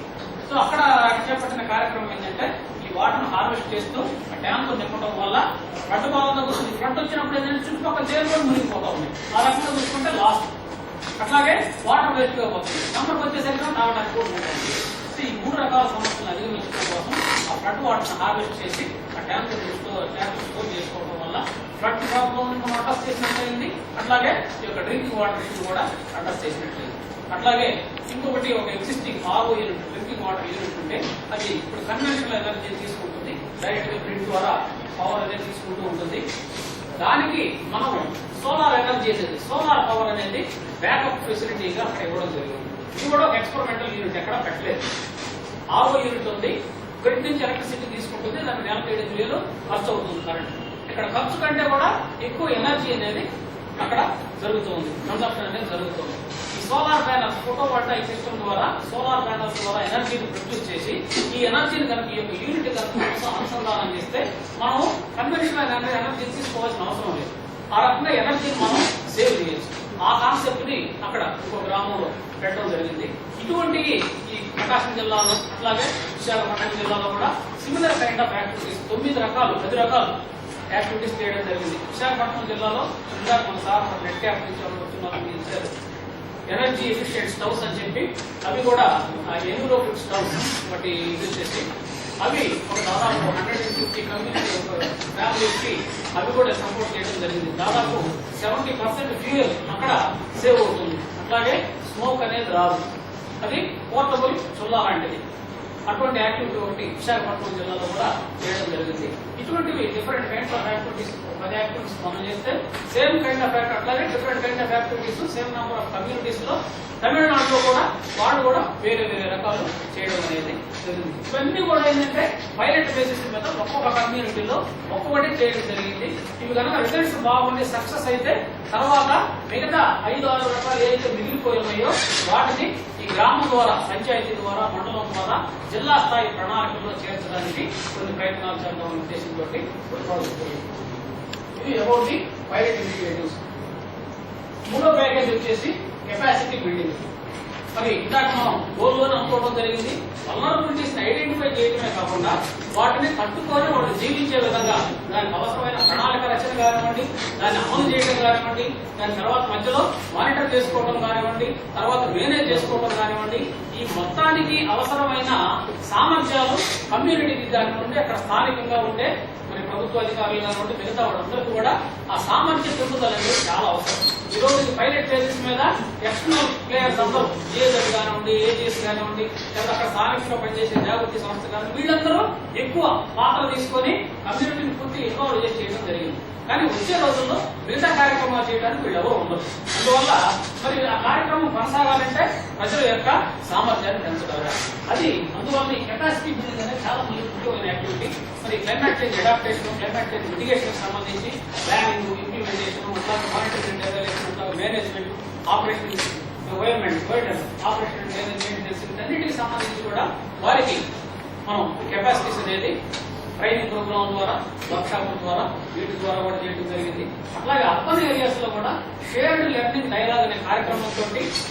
So అక్కడ చేపట్టిన కార్యక్రమం ఏంటంటే ఈ వాటర్ హార్వెస్ట్ చేస్తూ ఆ ట్యాంక్ నింపడం వల్ల ఫ్లడ్ బాగా వస్తుంది. ఫ్లడ్ వచ్చినప్పుడు ఏంటంటే చుట్టుపక్కల చేరు కూడా మునిగిపోతా ఉంది. ఆ రకంగా చూసుకుంటే లాస్ట్. అట్లాగే వాటర్ వేస్ట్ గా పోతుంది. సమ్మర్కి వచ్చేసరికి తాగడానికి కూడా ఉంటుంది. సో ఈ 3 రకాల సమస్యలను అధిగమించడం కోసం ఆ ఫ్లడ్ వాటర్ హార్వెస్ట్ చేసి ఆ ట్యాంక్ స్టోర్ చేసుకోవడం వల్ల ఫ్లడ్ ప్రాబ్లం మనం అడ్రస్ చేసినట్లయింది. అట్లాగే ఈ యొక్క డ్రింకింగ్ వాటర్ ఇష్యూ కూడా అడ్రస్ చేసినట్లయింది. అట్లాగే ఇంకొకటి ఒక existing RO unit, drinking water unit ఉంటే అది ఇప్పుడు కన్వెన్షనల్ ఎనర్జీ తీసుకుంటుంది, డైరెక్ట్ గా గ్రిడ్ ద్వారా పవర్ అనేది తీసుకుంటూ ఉంటుంది. దానికి మనం సోలార్ ఎనర్జీ అనేది, సోలార్ పవర్ అనేది బ్యాకప్ ఫెసిలిటీగా అక్కడ ఇవ్వడం జరిగింది. ఇది కూడా ఒక ఎక్స్పెరిమెంటల్ యూనిట్, ఎక్కడ పెట్టలేదు. ఆర్ఓ యూనిట్ ఉంది, గ్రిడ్ నుంచి ఎలక్ట్రిసిటీ తీసుకుంటుంది, దానికి 45,000 ఖర్చు అవుతుంది కరెంట్. ఇక్కడ ఖర్చు కంటే కూడా ఎక్కువ ఎనర్జీ అనేది అక్కడ జరుగుతుంది, కన్సంప్షన్ అనేది జరుగుతుంది. ఈ సోలార్ ప్యానల్స్, ఫోటోవోల్టాయిక్ సిస్టమ్ ద్వారా సోలార్ ప్యానల్స్ ద్వారా ఎనర్జీని ప్రొడ్యూస్ చేసి ఈ ఎనర్జీని కనుక ఈ యొక్క యూనిట్ కనుక అనుసంధానం చేస్తే మనం కన్వెన్షనల్ ఎనర్జీ తీసుకోవాల్సిన అవసరం లేదు. ఆ రకంగా ఎనర్జీని మనం సేవ్ చేయొచ్చు. ఆ కాన్సెప్ట్ ని అక్కడ ఇంకో గ్రామంలో పెట్టడం జరిగింది. ఇటువంటి ఈ ప్రకాశం జిల్లాలో అట్లాగే విశాఖపట్నం జిల్లాలో కూడా సిమిలర్ కైండ్ ఆఫ్ యాక్టివిటీస్ 10 రకాలు యాక్టివిటీస్ చేయడం జరిగింది. విశాఖపట్నం జిల్లాలో ఇంకా మన సార్ నెట్ యాప్ నుంచి వస్తున్నారు ఇచ్చారు. ఎనర్జీ ఎఫిషియెంట్ స్టవ్స్ అని చెప్పి అవి కూడా ఎన్విరోపిక్ స్టవ్స్ బట్టి ఇది వచ్చేసి అవి ఒక దాదాపు 150 కమ్యూనిటీ ఫ్యామిలీస్కి అవి కూడా సపోర్ట్ చేయడం జరిగింది. దాదాపు 70% ఫ్యూయల్ అక్కడ సేవ్ అవుతుంది. అట్లాగే స్మోక్ అనేది రాదు. అది పోర్టబుల్ చుల్లా లాంటిది. అటువంటి యాక్టివిటీ ఒకటి విశాఖపట్నం జిల్లాలో కూడా చేయడం జరిగింది. ఇటువంటివి different kinds of activities 10 activities మనం చేస్తే సేమ్ కైండ్ ఆఫ్ అట్లాగే different kind of activities same number of communities లో తమిళనాడులో కూడా వాళ్ళు కూడా వేరే వేరే రకాలు చేయడం అనేది జరిగింది. ఇవన్నీ కూడా ఏంటంటే పైలట్ బేసిస్ మీద ఒక్కొక్క కమ్యూనిటీలో ఒక్కొక్కటి చేయడం జరిగింది. ఇవి కనుక రిజల్ట్స్ బాగుండి సక్సెస్ అయితే తర్వాత మిగతా 5-6 రకాలు ఏదైతే మిగిలిపోయాయో వాటిని ఈ గ్రామం ద్వారా, పంచాయతీ ద్వారా, మండలం ద్వారా జిల్లా స్థాయి ప్రణాళికల్లో చేర్చడానికి కొన్ని ప్రయత్నాలు చేద్దాం ఉద్దేశంతో ఇది అబౌట్ ది పైలట్ ఇనిషియేటివ్స్. మూడో ప్యాకేజ్ వచ్చేసి కెపాసిటీ బిల్డింగ్. మరి ఇందాక మనం గోల్లోనే అనుకోవడం జరిగింది. వల్నరబిలిటీస్ ఐడెంటిఫై చేయడమే కాకుండా వాటిని తట్టుకొని వాళ్ళు జీవించే విధంగా దానికి అవసరమైన ప్రణాళిక రచన కానివ్వండి, దాన్ని అమలు చేయడం కానివ్వండి, దాని తర్వాత మధ్యలో మానిటర్ చేసుకోవడం కానివ్వండి, తర్వాత మేనేజ్ చేసుకోవడం కానివ్వండి, ఈ మొత్తానికి అవసరమైన సామర్థ్యాలు కమ్యూనిటీకి కానివ్వండి, అక్కడ స్థానికంగా ఉండే మరి ప్రభుత్వ అధికారులు కానివ్వండి, మిగతా వాళ్ళందరికీ కూడా ఆ సామర్థ్య పెంపుదల అనేది చాలా అవసరం. ఈ రోజు పైలట్ బేసిస్ మీద ఎక్స్టర్నల్ ప్లేయర్స్ అందరూ ఏజెస్ కానివ్వండి, ఏజీఎస్ కానివ్వండి, లేదా అక్కడ స్థానికంగా పనిచేసే జాగృతి సంస్థ కానివ్వండి, వీళ్ళందరూ ఎక్కువ పాత్ర తీసుకొని కమ్యూనిటీని పూర్తి ఇన్వాల్వ్ చేయడం జరిగింది. కానీ వచ్చే రోజుల్లో మిగతా కార్యక్రమాలు చేయడానికి వీళ్ళెవరూ ఉండదు. అందువల్ల మరి ఆ కార్యక్రమం కొనసాగాలంటే ప్రజల యొక్క సామర్థ్యాన్ని పెంచగలగాలి. అది అందువల్ల ఈ కెపాసిటీ బిల్డింగ్ అనేది చాలా ముఖ్యమైన యాక్టివిటీ. మరి climate change adaptation, climate change mitigation సంబంధించి planning, implementation, monitoring, evaluation, management, operation, operation management, వీటన్నిటికి సంబంధించి కూడా వారికి మనం కెపాసిటీస్ అనేది ట్రైనింగ్ ప్రోగ్రామ్ ద్వారా, వర్క్షాప్ ద్వారా, వీటి ద్వారా కూడా చేయడం జరిగింది. అట్లాగే అర్బన్ ఏరియాస్ లో కూడా షేర్డ్ లెర్నింగ్ డైలాగ్ అనే కార్యక్రమంతో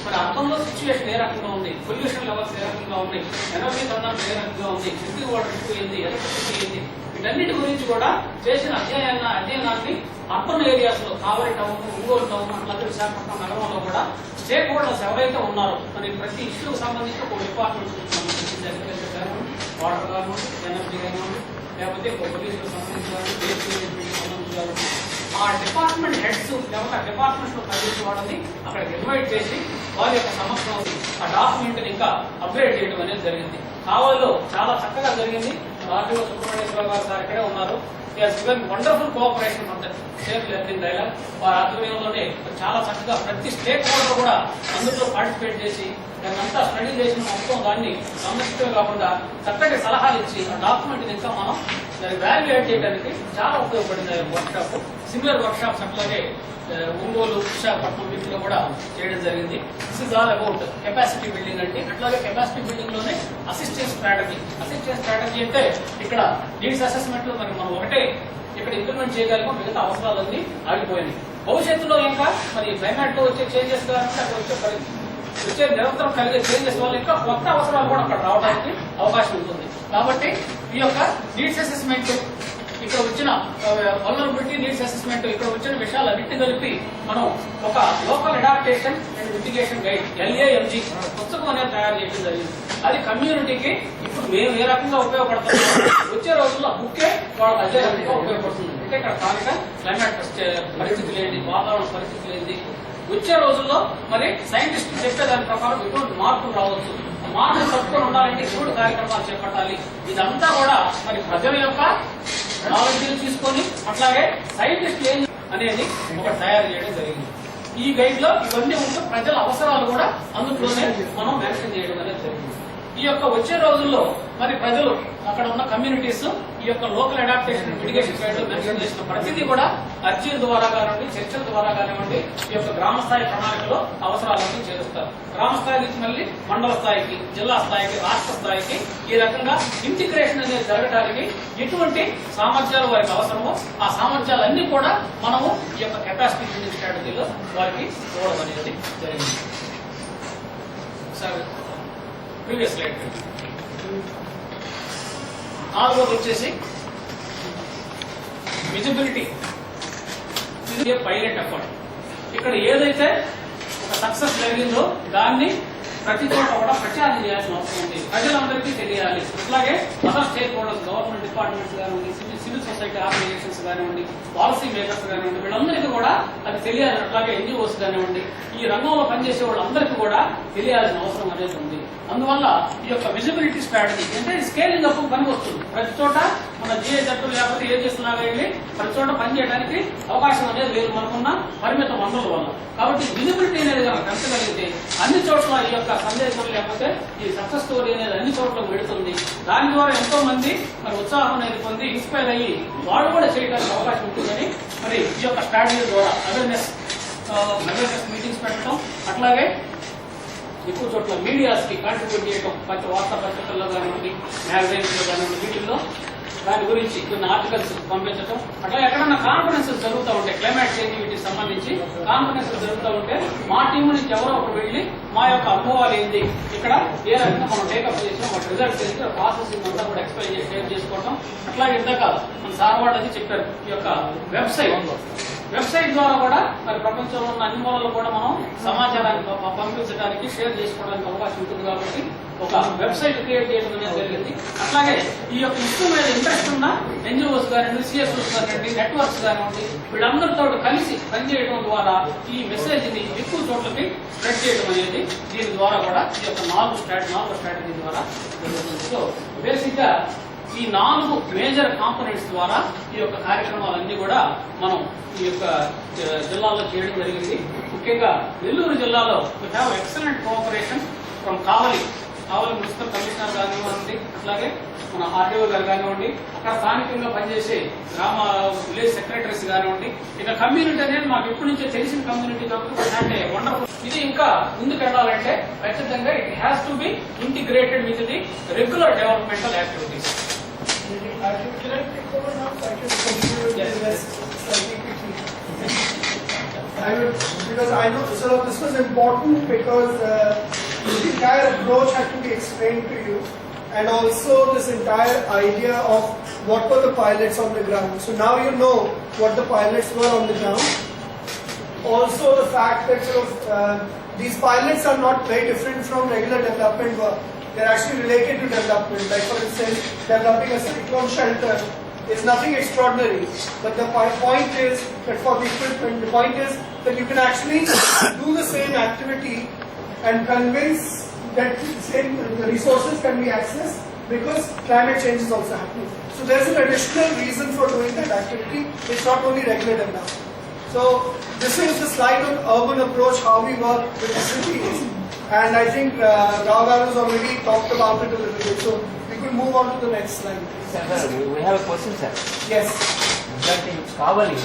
మరి అర్బన్ లో సిచ్యువేషన్ ఏ రకంగా ఉంది, పొల్యూషన్ లెవెల్స్ ఏ రకంగా ఉన్నాయి, ఎనర్జీ కన్సంప్షన్ ఏ రకంగా ఉంది, డ్రింకింగ్ వాటర్ ఇష్యూ ఏంది, ఎలక్ట్రిసిటీ ఏంది, వీటన్నిటి గురించి కూడా చేసిన అధ్యయనాన్ని అర్బన్ ఏరియాస్ లో కావలి టౌన్, ఒంగోలు టౌన్, అట్లాగే విశాఖపట్నం నగరంలో కూడా స్టేక్ హోల్డర్స్ ఎవరైతే ఉన్నారో మరి ప్రతి ఇష్యూకి సంబంధించి ఒక డిపార్ట్మెంట్ అగ్రికల్చర్ కానివ్వండి, వాటర్ కానివ్వండి, ఎనర్జీ కానివ్వండి, లేకపోతే పొల్యూషన్ సంబంధించి ఆ డిపార్ట్మెంట్ హెడ్స్ లేకపోతే ఆ డిపార్ట్మెంట్ లో పనిచేసే వాళ్ళని అక్కడికి ఇన్వైట్ చేసి వారి యొక్క సమస్యలు ఆ డాక్యుమెంట్ ని ఇంకా అప్గ్రేడ్ చేయడం అనేది జరిగింది. కావలిలో చాలా చక్కగా జరిగింది. ఆర్టీఓ సుబ్రహ్మణ్యేశ్వర గారు సార్ ఇక్కడే ఉన్నారు. వండర్ఫుల్ కోఆపరేషన్ ఉంటుంది సేఫ్ లెర్నింగ్ డైలాగ్. వారి ఆధ్వర్యంలోనే చాలా చక్కగా ప్రతి స్టేక్ హోల్డర్ కూడా అందులో పార్టిసిపేట్ చేసి దాన్నంతా స్టడీ చేసిన మొత్తం దాన్ని సంరక్షించడమే కాకుండా చక్కటి సలహాలు ఇచ్చి ఆ డాక్యుమెంట్ ఇంకా మనం దాన్ని వాల్యుయేట్ చేయడానికి చాలా ఉపయోగపడింది వర్క్షాప్. సిమిలర్ వర్క్షాప్స్ అట్లాగే ఒంగోలు, విశాఖపట్నం వీటిలో కూడా చేయడం జరిగింది. This is all about capacity building అంటే. అట్లాగే కెపాసిటీ బిల్డింగ్ లోనే అసిస్టెన్స్ స్ట్రాటజీ. అసిస్టెన్స్ స్ట్రాటజీ అంటే ఇక్కడ నీడ్స్ అసెస్మెంట్ లో మరి మనం ఒకటే ఇక్కడ ఇంప్లిమెంట్ చేయగలిగాం, మిగతా అవసరాలన్నీ ఆగిపోయినాయి. భవిష్యత్తులో ఇంకా మరి క్లైమేట్ లో వచ్చే చేంజెస్ కావాలంటే అక్కడ వచ్చే నిరంతరం కలిగే చేంజెస్ వల్ల ఇంకా కొత్త అవసరాలు కూడా అక్కడ రావడానికి అవకాశం ఉంటుంది. కాబట్టి ఈ యొక్క నీడ్స్ అసెస్మెంట్, ఇక్కడ వచ్చిన వల్నరబిలిటీ నీడ్స్ అసెస్మెంట్, ఇక్కడ వచ్చిన విషయాలన్నింటినీ కలిపి మనం ఒక local adaptation and mitigation guide LAMG పుస్తకం అనేది తయారు చేయడం జరిగింది. అది కమ్యూనిటీకి ఇప్పుడు మేము ఏ రకంగా ఉపయోగపడుతున్నాం, వచ్చే రోజుల్లో బుక్కే వాళ్ళకి అదే రకంగా ఉపయోగపడుతుంది. అంటే ఇక్కడ స్థానిక క్లైమేట్ పరిస్థితులు ఏంటి, వాతావరణ పరిస్థితులు ఏంటి, వచ్చే రోజుల్లో మరి సైంటిస్ట్ చెప్పే దాని ప్రకారం ఎటువంటి మార్పులు రావచ్చు, మార్పులు తట్టుకొని ఉండాలంటే ఎటువంటి కార్యక్రమాలు చేపట్టాలి, ఇదంతా కూడా మరి ప్రజల యొక్క నాలెడ్జ్ తీసుకొని అట్లాగే సైంటిస్ట్ ఏం అనేది ఒకటి తయారు చేయడం జరిగింది. ఈ గైడ్ లో ఇవన్నీ ఉంటూ ప్రజల అవసరాలు కూడా అందులోనే మనం మెన్షన్ చేయడం అనేది జరిగింది. ఈ యొక్క వచ్చే రోజుల్లో మరి ప్రజలు అక్కడ ఉన్న కమ్యూనిటీస్ ఈ యొక్క లోకల్ అడాప్టేషన్ మిటిగేషన్ గైడ్ లో మెన్షన్ చేసిన ప్రతిదీ కూడా అర్జీల ద్వారా కానివ్వండి, చర్చల ద్వారా కానివ్వండి ఈ యొక్క గ్రామ స్థాయి ప్రణాళికలో అవసరాలన్నీ చేరుస్తారు. గ్రామ స్థాయి నుంచి మళ్ళీ మండల స్థాయికి, జిల్లా స్థాయికి, రాష్ట్ర స్థాయికి ఈ రకంగా ఇంటిగ్రేషన్ అనేది జరగడానికి ఎటువంటి సామర్థ్యాలు వారికి అవసరమో ఆ సామర్థ్యాలన్నీ కూడా మనము ఈ యొక్క కెపాసిటీ బిల్డింగ్ స్ట్రాటజీలో వారికి ఇవ్వడం అనేది జరిగింది. Sir previous slide. నాలుగోది వచ్చేసి విజిబిలిటీ. ఇది పైలట్ ఎఫర్ట్. ఇక్కడ ఏదైతే ఒక సక్సెస్ జరిగిందో దాన్ని ప్రతి చోట కూడా ప్రచారం చేయాల్సిన అవసరం ఉంది. ప్రజలందరికీ తెలియాలి. అట్లాగే other stake holders, government departments కానివ్వండి, సివిల్ సొసైటీ ఆర్గనైజేషన్స్ కానివ్వండి, పాలసీ మేకర్స్ కానివ్వండి, వీళ్ళందరికీ కూడా అది తెలియాలి. అట్లాగే ఎన్జిఓస్ కానివ్వండి, ఈ రంగంలో పనిచేసే వాళ్ళందరికీ కూడా తెలియాల్సిన అవసరం అనేది ఉంది. అందువల్ల ఈ యొక్క విజిబిలిటీ స్ట్రాటజీ అంటే స్కేలింగ్ అప్ పని వస్తుంది. ప్రతి చోట మన జిఐజెడ్ లేకపోతే ఏ చేస్తున్నాగా వెళ్ళి ప్రతి చోట పనిచేయడానికి అవకాశం అనేది లేదు మనకున్న పరిమిత వనరుల వల్ల. కాబట్టి విజిబిలిటీ అనేది కనుక పెంచగలిగితే అన్ని చోట్ల ఈ యొక్క సందేశం లేకపోతే ఈ సక్సెస్ స్టోరీ అనేది అన్ని చోట్ల వెళుతుంది. దాని ద్వారా ఎంతో మంది మరి ఉత్సాహం అనేది పొంది ఇన్స్పైర్ అయ్యి వాళ్ళు కూడా చేయడానికి అవకాశం ఉంటుందని మరి ఈ యొక్క స్ట్రాటజీ ద్వారా అవేర్నెస్ మీటింగ్స్ పెట్టడం, అట్లాగే ఎక్కువ చోట్ల మీడియాస్ కి కాంట్రిబ్యూట్ చేయడం, వార్తా పత్రికల్లో కానివ్వండి, మ్యాగజైన్స్ లో కానివ్వండి, వీటిల్లో దాని గురించి కొన్ని ఆర్టికల్స్ పంపించడం. అట్లా ఎక్కడన్నా కాన్ఫరెన్సెస్ జరుగుతూ ఉంటాయి క్లైమేట్ చేంజ్ వీటికి సంబంధించి కాన్ఫరెన్సెస్ జరుగుతూ ఉంటే మా టీం నుంచి ఎవరో ఒకరు వెళ్ళి మా యొక్క అనుభవాలు ఏంది, ఇక్కడ ఏ రకంగా మనం టేకప్ చేసాం, వాటి రిజల్ట్స్ ఏంటి, ప్రాసెసింగ్ అంతా కూడా ఎక్స్ప్లెయిన్ చేసి షేర్ చేసుకోవడం. అట్లాగే ఇందాక మన సార్ వాళ్ళు అది చెప్పారు, ఈ యొక్క వెబ్సైట్ ద్వారా కూడా మరి ప్రపంచంలో ఉన్న అన్ని మూలల్లో కూడా మనం సమాచారాన్ని పంపించడానికి షేర్ చేసుకోవడానికి అవకాశం ఉంటుంది. కాబట్టి ఒక వెబ్సైట్ క్రియేట్ చేయడం అనేది జరిగింది. అట్లాగే ఈ యొక్క ఇష్యూ మీద ఇంట్రెస్ట్ ఉన్న ఎన్జిఓస్ కానివ్వండి, సిఎస్ఓస్ కానివ్వండి, నెట్వర్క్స్ కానివ్వండి, వీళ్ళందరితో కలిసి పనిచేయడం ద్వారా ఈ మెసేజ్ ని ఎక్కువ చోట్లకి స్ప్రెడ్ చేయడం అనేది దీని ద్వారా కూడా ఈ యొక్క నాలుగు స్ట్రాటజీ ద్వారా జరుగుతుంది. సో బేసిక్ గా ఈ 4 మేజర్ కాంపోనెంట్స్ ద్వారా ఈ యొక్క కార్యక్రమాలన్నీ కూడా మనం ఈ యొక్క జిల్లాలో చేయడం జరిగింది. ముఖ్యంగా నెల్లూరు జిల్లాలో we have excellent cooperation from Kavali municipal commissioner కానివ్వండి, అట్లాగే మన ఆర్డీఓ గారు కానివ్వండి, అక్కడ స్థానికంగా పనిచేసే గ్రామ విలేజ్ సెక్రటరీస్ కానివ్వండి, ఇక కమ్యూనిటీ అనేది మాకు ఎప్పటి నుంచో తెలిసిన కమ్యూనిటీ కాబట్టి అంటే వండర్ఫుల్. ఇది ఇంకా ముందుకు వెళ్ళాలంటే ఖచ్చితంగా it has to be integrated with the regular developmental activities. I should take over now. I should continue with this slightly quickly. Because I know so this was important because the entire approach had to be explained to you, and also this entire idea of what were the pilots on the ground. So now you know what the pilots were on the ground. Also the fact that these pilots are not very different from regular development work. They're actually related to development. Like for instance, developing a cyclone shelter is nothing extraordinary. But the point is that for the equipment, the point is that you can actually do the same activity and convince that the resources can be accessed because climate change is also happening. So there's an additional reason for doing that activity. It's not only regular development. So this is the slide on urban approach, how we work with the cities. And I think Rao has already talked about it a little bit. So we could move on to the next slide. Sir, we have a question, sir. Yes. Exactly, it's Kavali.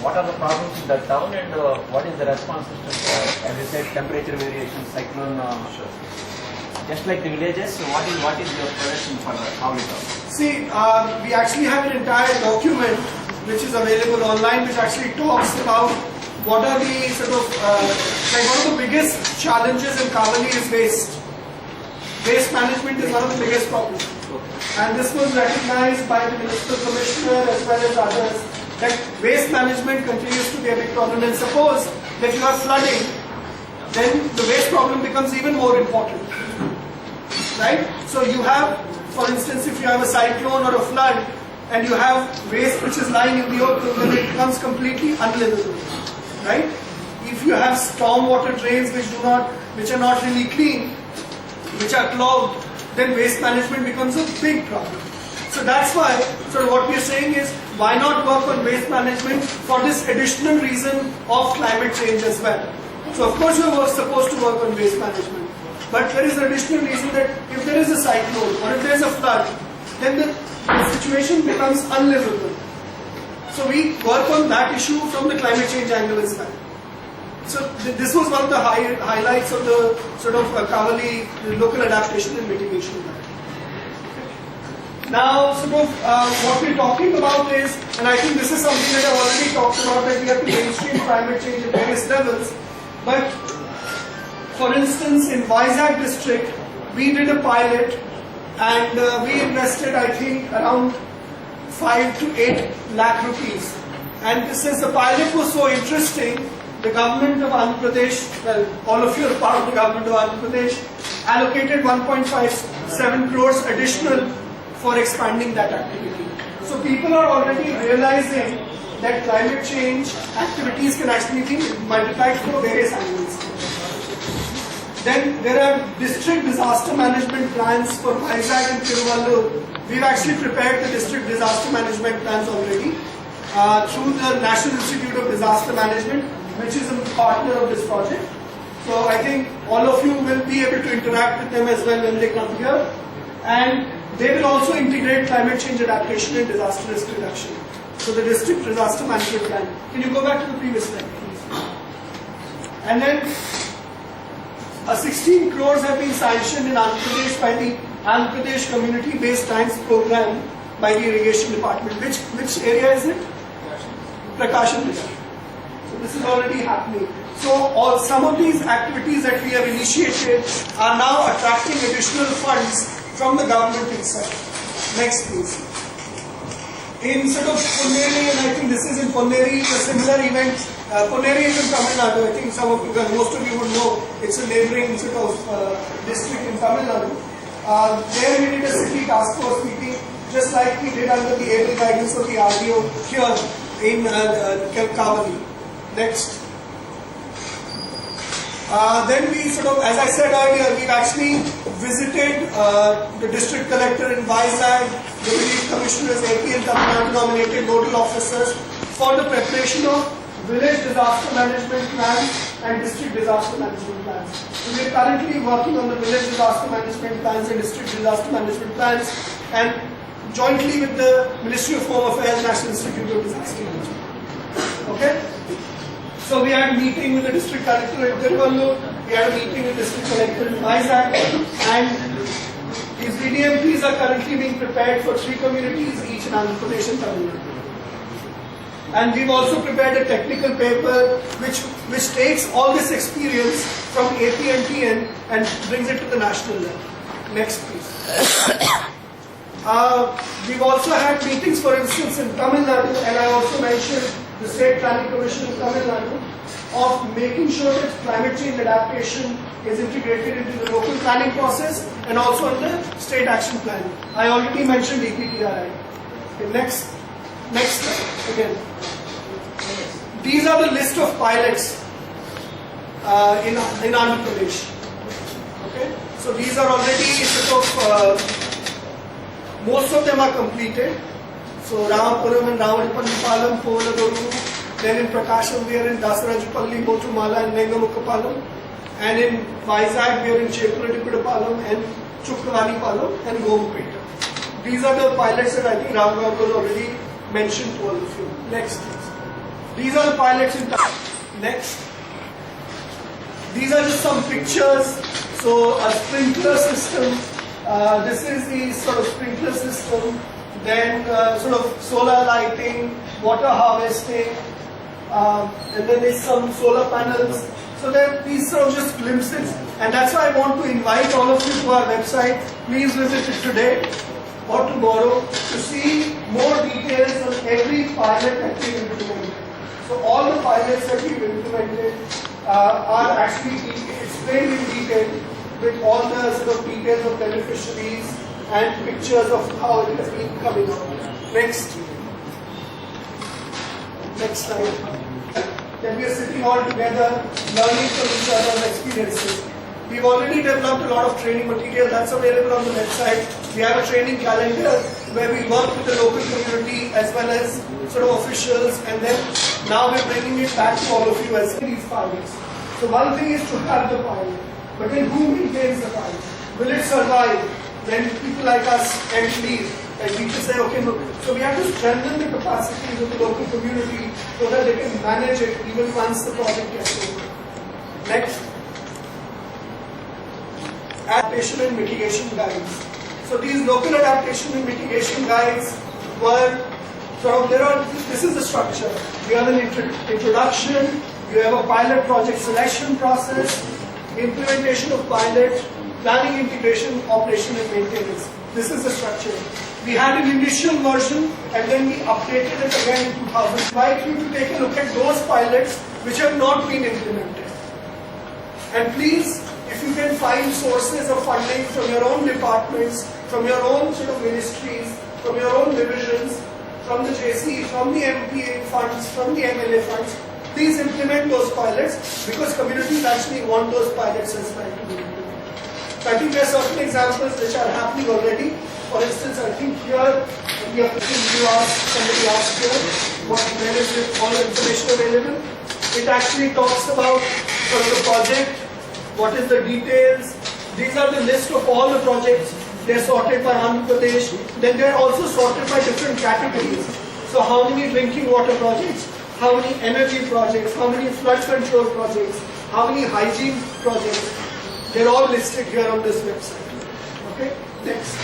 What are the problems in that town and what is the response system? As you said, temperature variation, cyclone. Just like the villages, what is your projection for the Kavali town? See, we actually have an entire document which is available online, which actually talks about what are the sort of like one of the biggest challenges in Kavali is waste. Waste management is one of the biggest problems, and this was recognized by the municipal commissioner as well as others that waste management continues to be a big problem. And suppose that you are flooding, then the waste problem becomes even more important, right? So you have, for instance, if you have a cyclone or a flood and you have waste which is lying in the open, then it becomes completely unlivable. Right? If you have storm water drains which are not really clean, which are clogged, then waste management becomes a big problem. So that's why, so what we are saying is, why not work on waste management for this additional reason of climate change as well? So of course you are supposed to work on waste management, but there is an additional reason that if there is a cyclone or if there is a flood, then the situation becomes unlivable. So we work on that issue from the climate change angle as well. So this was one of the highlights of the sort of Kavali local adaptation and mitigation. Now, sort of what we're talking about is, and I think this is something that I've already talked about, that we have to mainstream climate change at various levels. But for instance, in Vizag district, we did a pilot, and we invested, I think, around 5 to 8 lakh rupees. And since the pilot was so interesting, the government of Andhra Pradesh, well, all of you are part of the government of Andhra Pradesh, allocated 1.57 crores additional for expanding that activity. So people are already realizing that climate change activities can actually be multiplied from various angles. Then there are district disaster management plans for Vizag and Tiruvallur. We've actually prepared the district disaster management plans already through the National Institute of Disaster Management, which is a partner of this project. So I think all of you will be able to interact with them as well when they come here. And they will also integrate climate change adaptation and disaster risk reduction. So the district disaster management plan. Can you go back to the previous slide, please? And then 16 crores have been sanctioned in Andhra Pradesh by the Andhra Pradesh Community Based Tanks Program by the Irrigation Department. Which area is it? Prakashan River. So this is already happening. So some of these activities that we have initiated are now attracting additional funds from the government itself. Next please. In sort of Ponneri, and I think this is in Ponneri, a similar event. Ponneri is in Tamil Nadu. I think most of you would know it's a neighboring sort of district in Tamil Nadu. There we did a city task force meeting, just like we did under the able guidance of the RDO here in Kavali. Next. Then we sort of, as I said earlier, we've actually visited the district collector in Vizag, the relief commissioners, AP and Tamil Nadu nominated nodal officers for the preparation of village disaster management plans and district disaster management plans. So we are currently working on the village disaster management plans and district disaster management plans, and jointly with the Ministry of Home Affairs, National Institute of Disaster Management. Okay? So we had a meeting with the district collector in Tiruvallur, we had a meeting with the district collector in Vizag, and these VDMPs are currently being prepared for 3 communities, each in Andhra Pradesh and Tamil Nadu. And we've also prepared a technical paper which takes all this experience from AP and TN and brings it to the national level. Next please. We've also had meetings, for instance, in Tamil Nadu, and I also mentioned the State Planning Commission in Tamil Nadu, of making sure that climate change adaptation is integrated into the local planning process and also in the state action plan. I already mentioned EPTRI. Okay, next slide again. These are the list of pilots in Andhra Pradesh. Okay, so these are already sort of most of them are completed. So Ramapuram and Ramadipalli Polagaru, then in Prakasham we are in Dasarajapalli, Motumala and Nengamukkapalam, and in Vizag we are in Cheppuradipudapalam and Chukkavanipalam and Gomupeta. These are the pilots that I think Ramgav was already mentioned to all of you. Next please. These are the pilots in next. These are just some pictures. So a sprinkler system. This is the sort of sprinkler system. Then sort of solar lighting, water harvesting, and then there's some solar panels. So there these sort of just glimpses, and that's why I want to invite all of you to our website. Please visit it today or tomorrow to see more details on every pilot that we implemented. So all the pilots that we've implemented are actually explained in detail with all the sort of details of beneficiaries and pictures of how it has been coming out. Next slide. Then we are sitting all together, learning from each other's experiences. We've already developed a lot of training material that's available on the website. We have a training calendar where we work with the local community as well as sort of officials, and then now we're bringing it back to all of you as these pilots. So one thing is to have the pilot, but then who maintains the pilot? Will it survive when people like us can leave? Like we can say, okay, look, so we have to strengthen the capacities of the local community so that they can manage it even once the project gets over. Next. Adaptation and mitigation guides. So these local adaptation and mitigation guides were sort of, this is the structure. You have an introduction, you have a pilot project selection process, implementation of pilot, planning, integration, operation and maintenance. This is the structure. We had an initial version and then we updated it again in 2000. I invite you to take a look at those pilots which have not been implemented. And please, if you can find sources of funding from your own departments, from your own sort of ministries, from your own divisions, from the JC, from the MPA funds, from the MLA funds, please implement those pilots, because communities actually want those pilots as well to be implemented. So I think there are certain examples which are happening already. For instance, I think here, we have somebody asked here, when is it all information available? It actually talks about sort of the project, what is the details. These are the list of all the projects. They are sorted by Andhra Pradesh. Then they are also sorted by different categories. So how many drinking water projects, how many energy projects, how many flood control projects, how many hygiene projects. They're all listed here on this website. Okay, next.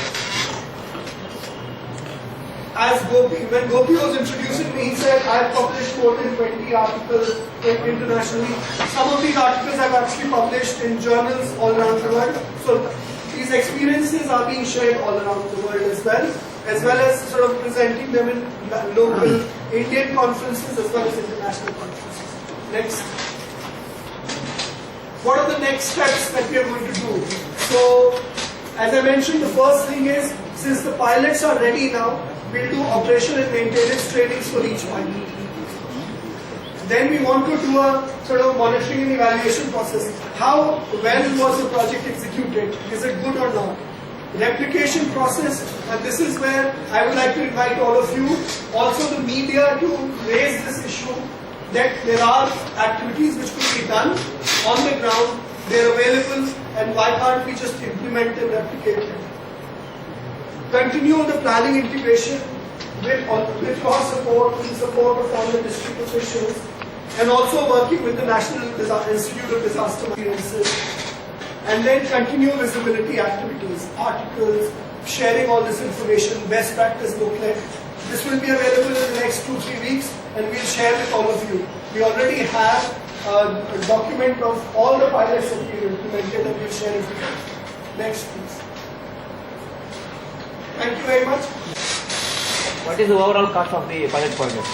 As Gopi, when Gopi was introducing me, he said, I have published more than 20 articles internationally. Some of these articles I've actually published in journals all around the world. So these experiences are being shared all around the world as well as sort of presenting them in local Indian conferences as well as international conferences. Next. What are the next steps that we are going to do? So, as I mentioned, the first thing is, since the pilots are ready now, we'll do operation and maintenance trainings for each pilot. Then we want to do a sort of monitoring and evaluation process. How well was the project executed? Is it good or not? Replication process, and this is where I would like to invite all of you, also the media, to raise this issue that there are activities which could be done on the ground, they're available, and why can't we just implement and replicate them? Continue the planning integration with your support, with the support of all the district officials, and also working with the National Institute of Disaster Experiences. And then continue visibility activities, articles, sharing all this information, best practice booklet. This will be available in the next 2-3 weeks, and we'll share with all of you. We already have a document of all the pilots that we implemented, and we'll share it with you. Next, please. Thank you very much. What is the overall cost of the pilot project?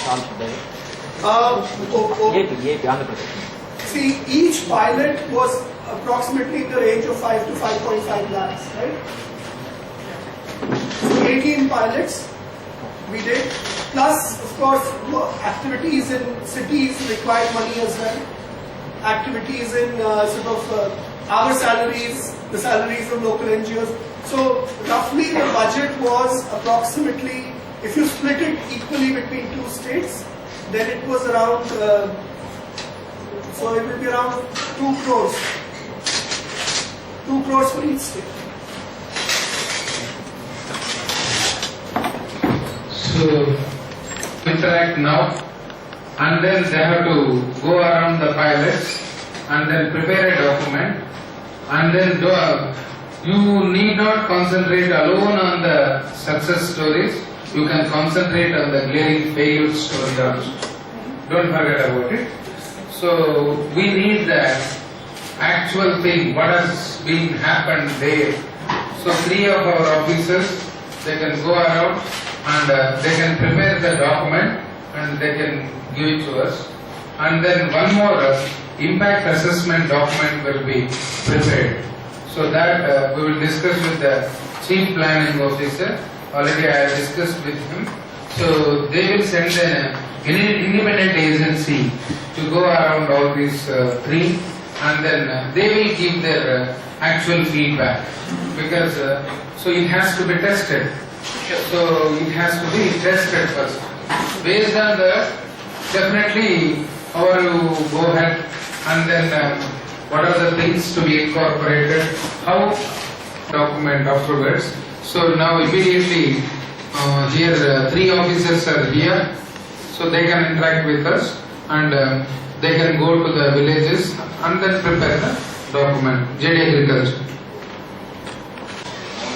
AP, Andhra Pradesh. See, each pilot was approximately in the range of 5 to 5.5 lakhs, right? So 18 pilots we did, plus of course activities in cities required money as well. Activities in our salaries, the salaries of local NGOs. So roughly the budget was approximately, if you split it equally between 2 states, then it was around, so it will be around 2 crores. 2 crores for each state. So, interact now, and then they have to go around the pilots and then prepare a document, and then you need not concentrate alone on the success stories. You can concentrate on the glaring failure story also. Don't forget about it. So we need the actual thing, what has been happened there. So 3 of our officers, they can go around and they can prepare the document and they can give it to us. And then one more impact assessment document will be prepared. So that we will discuss with the Chief Planning Officer. Already I have discussed with him. So they will send an independent agency to go around all these 3, and then they will give their actual feedback, because so it has to be tested. So it has to be tested first. Based on that, definitely our go ahead, and then what are the things to be incorporated, how document afterwards. So now immediately here 3 officers are here, so they can interact with us, and they can go to the villages and then prepare the document. JD Agriculture.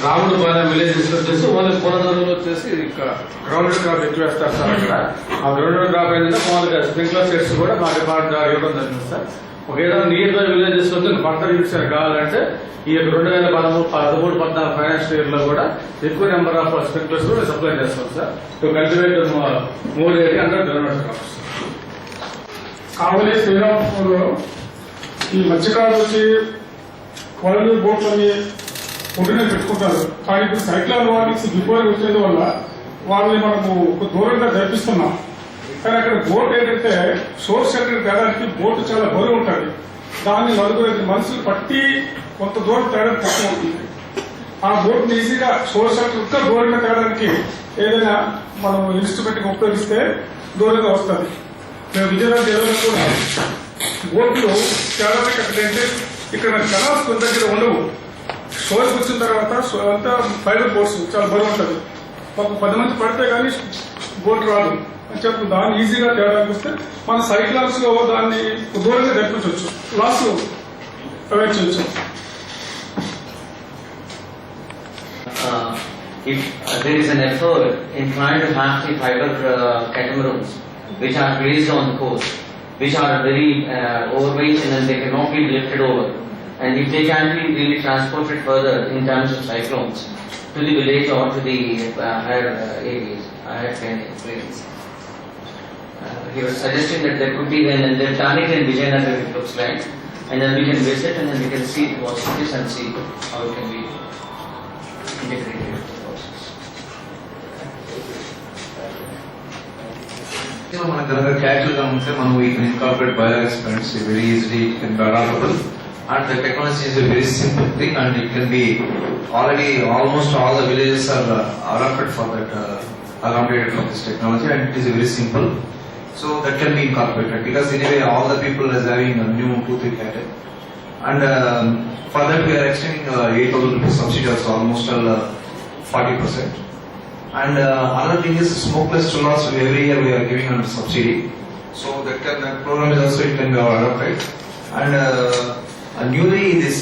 Ramudupalem villages వచ్చేసి only కోనదూరులో వచ్చేసి ఇక్కడ ground crop ఎక్కువ వేస్తారు sir. అక్కడ ఆ ground crop ఏంటంటే మామూలుగా sprinkler sets కూడా మా డిపార్ట్మెంట్ ద్వారా ఇవ్వడం జరిగింది సార్. ఒక ఏదైనా నియర్ బై విలేజెస్ వచ్చి పంట యూక్షన్ కావాలంటే ఈ 2013-14 ఫైనాన్షియల్ ఇయర్ లో కూడా ఎక్కువ నెంబర్ ఆఫ్ స్ప్రింక్లర్స్ కూడా సప్లై చేస్తాం sir. To cultivate more area under government crops. Kavali శ్రీరాంపూర్లో ఈ మత్స్యకారులు వచ్చి కొలలు బోట్లని ఒడ్డునే పెట్టుకుంటారు. కానీ ఇప్పుడు సైక్లోన్ వార్నింగ్స్ బిఫోర్ వచ్చేది వల్ల వాళ్ళని మనము ఒక దూరంగా జరిపిస్తున్నాం. కానీ అక్కడ బోట్ ఏంటంటే షోర్ షెల్టర్ తేడానికి బోట్ చాలా బరువు ఉంటుంది. దాన్ని 4-5 మనుషులు పట్టి కొంత దూరం తేడానికి కష్టం అవుతుంది. ఆ బోట్ని ఈజీగా షోర్ షెల్టర్ ఇంకా దూరంగా తేడానికి ఏదైనా మనం ఇన్స్ట్రుమెంట్ ఉపయోగిస్తే దూరంగా వస్తుంది. మేము విజయనగరం జిల్లాలో కూడా బోట్లు తేడానికి అక్కడంటే ఇక్కడ కెనాల్స్ కొన్ని దగ్గర ఉండవు. షోర్కి వచ్చిన తర్వాత అంతా ఫైబర్ బోట్స్ చాలా బరువు ఉంటుంది. మాకు 10 మంది పడితే కానీ బోట్ రాదు అని చెప్పి దాన్ని ఈజీగా తేడానికి వస్తే మన సైక్లాన్స్ లో దాన్ని దూరంగా తెప్పించవచ్చు, లాస్ అవాయిడ్ చేయొచ్చు. If there is an effort in trying to have the fiber catamarans which are raised on the coast, which are very overweight and then they cannot be lifted over, and if they can be really transported further in terms of cyclones to the village or to the higher areas, higher plains. He was suggesting that there could be, and they've done it in Vijayanagar, it looks like, and then we can visit and then we can see what it is and see how it can be integrated into the process. మనకు కనుక క్యాజువల్గా ఉంటే మనం we can incorporate bioexperiments very easily it can be adaptable and the technology is very simple thing and it can be already almost all the villages are adapted for that accommodated for this technology and it is very simple, so that can be incorporated because anyway all the people is having a new 2-3 cattle and for that we are extending 8,000 rupees subsidy also almost 40%. And another thing is smokeless chullas every year we are giving under subsidy, so that program is also it can be adopted. And newly this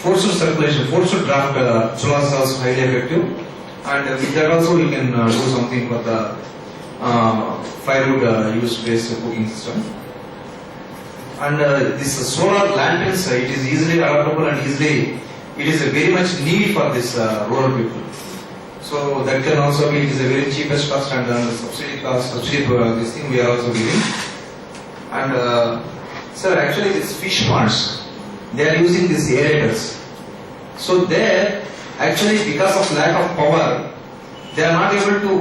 forced circulation, forced draft chullas is also highly effective, and with that also we can do something for the firewood use based cooking system. And this solar lanterns, it is easily adaptable and easily it is very much need for this rural people. So that can also be, it is a very cheapest cost and subsidy cost, this thing we are also giving. And sir, actually these fish ponds, they are using these aerators. So there, actually because of lack of power, they are not able to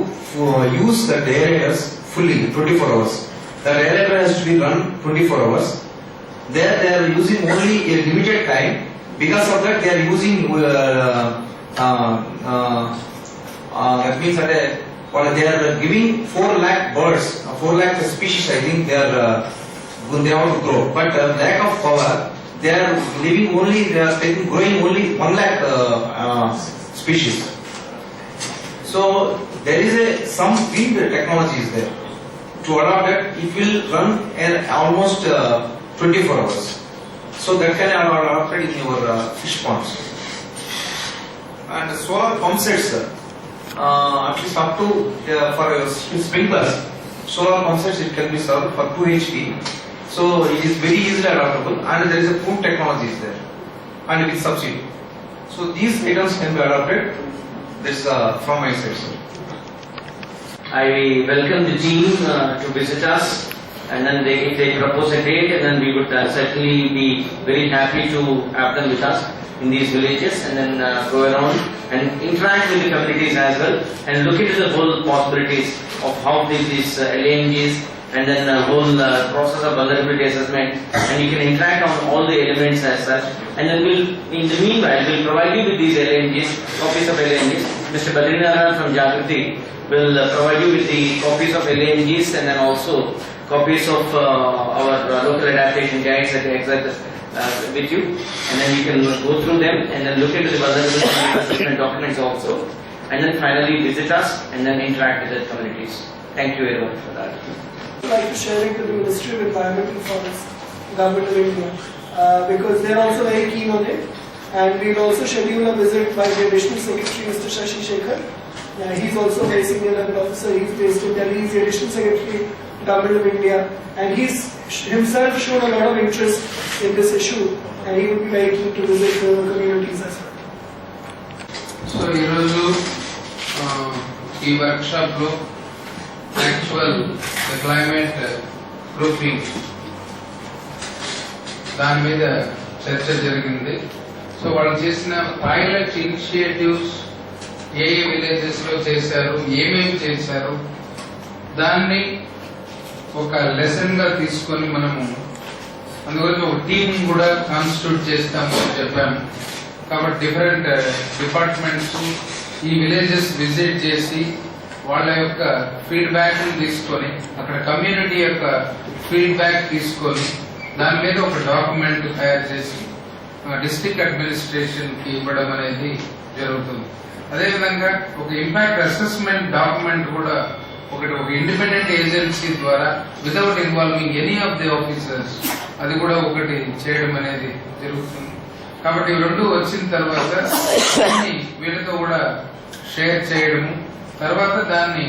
use the aerators fully 24 hours. The aerator has to be run 24 hours. There they are using only a limited time. Because of that they are using that means that they are giving 4 lakh birds, 4 lakh species I think they are they want to grow. But lack of power, they are living only, they are growing only 1 lakh species. So there is some wind technology is there. To adopt that, it will run almost 24 hours. So that can be adopted in your fish ponds. And solar pump sets, at least up to for sprinklers, solar pump sets it can be served for 2 HP. So it is very easily adaptable, and there is a food technology is there, and with subsidy. So these items can be adopted. This from my side, sir. I welcome the team to visit us, and then if they propose a date, and then we would certainly be very happy to have them with us in these villages, and then go around and interact with the communities as well, and look into the whole possibilities of how these LANGs and then whole process of vulnerability assessment, and you can interact on all the elements as such. And then in the meanwhile, we'll provide you with these LANGs, copies of LANGs. Mr. Badrinaran from Jagriti will provide you with the copies of LANGs and then also copies of our local adaptation guides that we exert with you, and then you can go through them and then look into the vulnerability assessment documents also, and then finally visit us and then interact with the communities. Thank you very much for that. I'd like to share it with the Ministry of Environmental Forests, Government of India, because they are also very keen on it. And we'll also schedule a visit by the Additional Secretary, Mr. Shashi Shekhar. He's also a very senior level officer. He's based in Delhi. He's the Additional Secretary, Government of India, and he's himself shown a lot of interest in this issue, and he would be very keen to visit the communities as well. So ఈరోజు ఈ వర్క్షాప్లో actual climate proofing దాని మీద చర్చ జరిగింది. So వాళ్ళు చేసిన pilot initiatives ఏ villages లో చేశారు, ఏమేమి చేశారు, దాన్ని ఒక లెసన్ గా తీసుకొని మనము అందువల్ల ఒక టీం కూడా కాన్స్టిట్యూట్ చేస్తాము అని చెప్పాము. కాబట్టి డిఫరెంట్ డిపార్ట్మెంట్స్ ఈ విలేజెస్ విజిట్ చేసి వాళ్ళ యొక్క ఫీడ్బ్యాక్ తీసుకొని అక్కడ కమ్యూనిటీ యొక్క ఫీడ్బ్యాక్ తీసుకొని దాని మీద ఒక డాక్యుమెంట్ తయారు చేసి డిస్ట్రిక్ట్ అడ్మినిస్ట్రేషన్ కి ఇవ్వడం అనేది జరుగుతుంది. అదేవిధంగా ఒక ఇంపాక్ట్ అసెస్మెంట్ డాక్యుమెంట్ కూడా ఒక ఇండిపెండెంట్ ఏజెన్సీ ద్వారా without involving any of the officers అది కూడా ఒకటి చేయడం అనేది జరుగుతుంది. కాబట్టి ఇవి రెండు వచ్చిన తర్వాత దాన్ని వీళ్ళతో కూడా షేర్ చేయడము, తర్వాత దాన్ని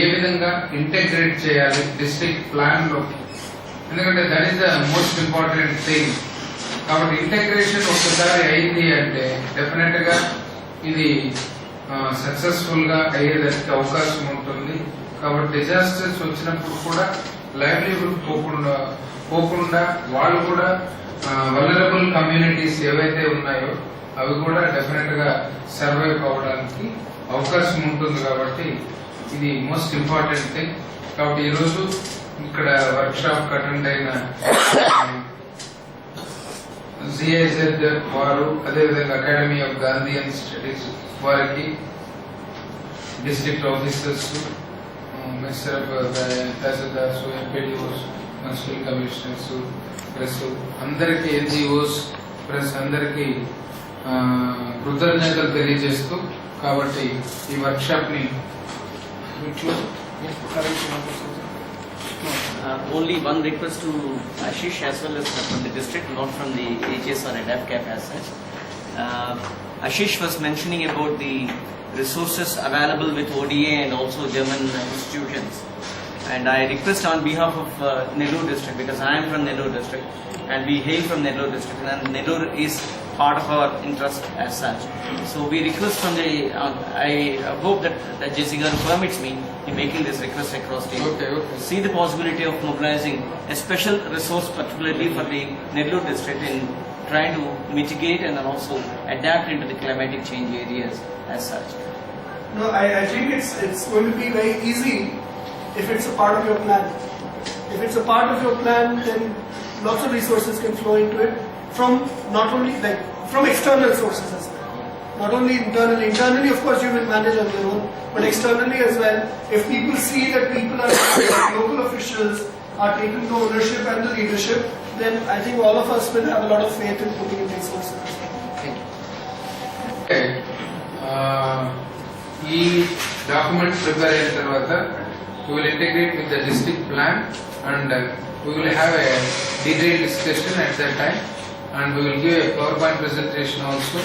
ఏ విధంగా ఇంటెగ్రేట్ చేయాలి డిస్ట్రిక్ట్ ప్లాన్ లో, ఎందుకంటే that is the most important thing. కాబట్టి ఇంటెగ్రేషన్ ఒక్కసారి అయింది అంటే డెఫినెట్ గా ఇది సక్సెస్ఫుల్ గా అయ్యేదానికి అవకాశం ఉంటుంది. కాబట్టి డిజాస్టర్స్ వచ్చినప్పుడు కూడా లైవ్లీహుడ్ పోకుండా వాళ్ళు కూడా వల్నరబుల్ కమ్యూనిటీస్ ఏవైతే ఉన్నాయో అవి కూడా డెఫినెట్ గా సర్వైవ్ కావడానికి అవకాశం ఉంటుంది. కాబట్టి ఇది మోస్ట్ ఇంపార్టెంట్ థింగ్. కాబట్టి ఈరోజు ఇక్కడ వర్క్ షాప్ అటెండ్ అయిన జిఐజెడ్ వారు, అదేవిధంగా అకాడమీ ఆఫ్ గాంధీయన్ స్టడీస్ వారికి, district officers, minister of tahsildars, MPDOs, municipal commissioners, press అందరికీ, ఎన్జిఓస్, ప్రెస్ అందరికీ కృతజ్ఞతలు తెలియజేస్తూ కాబట్టి ఈ వర్క్ షాప్ ని only one request to Ashish as well as from the district, not from the HS or ADAPCAP as such. Ashish was mentioning about the resources available with ODA and also German institutions. And I request on behalf of Nellore district, because I am from Nellore district and we hail from Nellore district, and Nellore is part of our interest as such. So we request from the, I hope that JC Garu permits me in making this request across the Okay. see the possibility of mobilizing a special resource particularly for the Nellore district in trying to mitigate and also adapt into the climatic change areas as such. No, I think it's going to be very easy if it's a part of your plan. If it's a part of your plan, then lots of resources can flow into it from not only like from external sources as well. Not only internally. Internally, of course, you will manage on your own, but externally as well. If people see that people are local officials are taking the ownership and the leadership, then I think all of us will have a lot of faith in putting in resources as well. Thank you. Okay. ఈ document prepare అయిన తర్వాత we will integrate with the district plan and we will have a detailed discussion at that time, and we will give a PowerPoint presentation also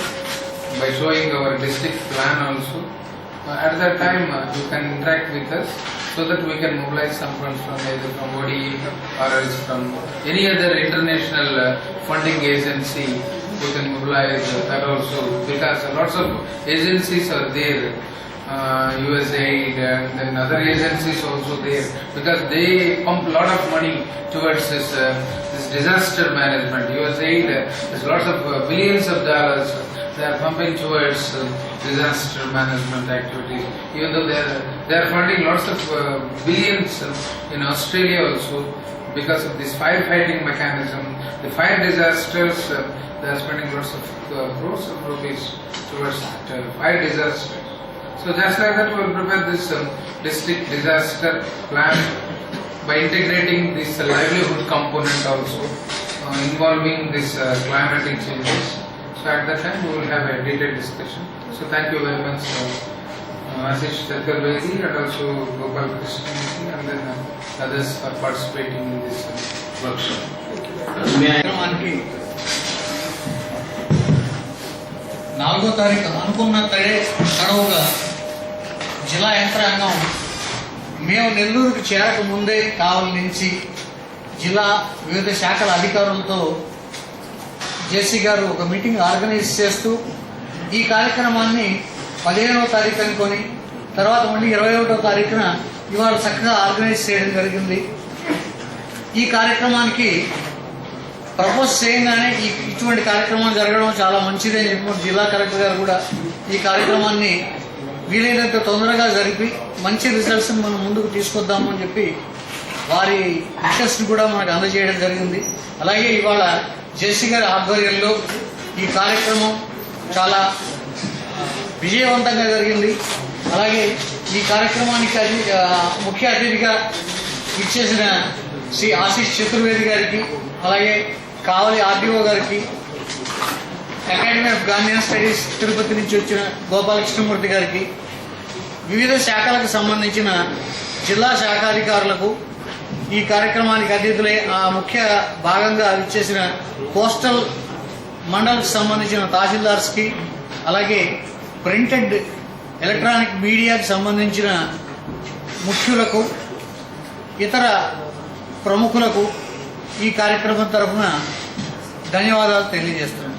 by showing our district plan also. At that time you can interact with us so that we can mobilize some funds from either from ODE or else from any other international funding agency. We can mobilize that also, because lots of agencies are there, USAID and then other agencies also there, because they pump a lot of money towards this disaster management. USAID has lots of billions of dollars they are pumping towards disaster management activities. Even though they are funding lots of billions in Australia also, because of this firefighting mechanism, the fire disasters, they are spending lots of crores of rupees towards fire disasters. So just like that, we will prepare this district disaster plan by integrating this livelihood component also, involving this climatic changes. So at that time, we will have a detailed discussion. So thank you very much, Ashish Chaturvedi and also Gopal Krishnamurthy, and then others are participating in this workshop. కార్యక్రమానికి 4వ తారీఖు అనుకున్న తడవుగా జిల్లా యంత్రాంగం మేము నెల్లూరుకు చేరక ముందే కావలి నుంచి జిల్లా వివిధ శాఖల అధికారులతో జేసీ గారు ఒక మీటింగ్ ఆర్గనైజ్ చేస్తూ ఈ కార్యక్రమాన్ని 15వ తారీఖు అనుకొని తర్వాత మళ్ళీ 21వ తారీఖున ఇవాళ చక్కగా ఆర్గనైజ్ చేయడం జరిగింది. ఈ కార్యక్రమానికి ప్రపోజ్ చేయగానే ఇటువంటి కార్యక్రమాలు జరగడం చాలా మంచిది అని చెప్పి జిల్లా కలెక్టర్ గారు కూడా ఈ కార్యక్రమాన్ని వీలైనంత తొందరగా జరిపి మంచి రిజల్ట్స్ మనం ముందుకు తీసుకొద్దాము అని చెప్పి వారి విషెస్ని కూడా మనకు అందజేయడం జరిగింది. అలాగే ఇవాళ జేసీ గారి ఆధ్వర్యంలో ఈ కార్యక్రమం చాలా విజయవంతంగా జరిగింది. అలాగే ఈ కార్యక్రమానికి ముఖ్య అతిథిగా ఇచ్చేసిన శ్రీ ఆశీష్ చతుర్వేది గారికి, అలాగే కావలి ఆర్డీఓ గారికి, academy of Gandhian studies Tirupati నుంచి వచ్చిన గోపాలకృష్ణమూర్తి గారికి, వివిధ శాఖలకు సంబంధించిన జిల్లా శాఖాధికారులకు, ఈ కార్యక్రమానికి అతిథులై ముఖ్య భాగంగా ఇచ్చేసిన కోస్టల్ మండల్కి సంబంధించిన తహసీల్దార్స్కి, అలాగే ప్రింటెడ్ ఎలక్ట్రానిక్ మీడియాకి సంబంధించిన ముఖ్యులకు, ఇతర ప్రముఖులకు ఈ కార్యక్రమం తరఫున ధన్యవాదాలు తెలియజేస్తున్నాను.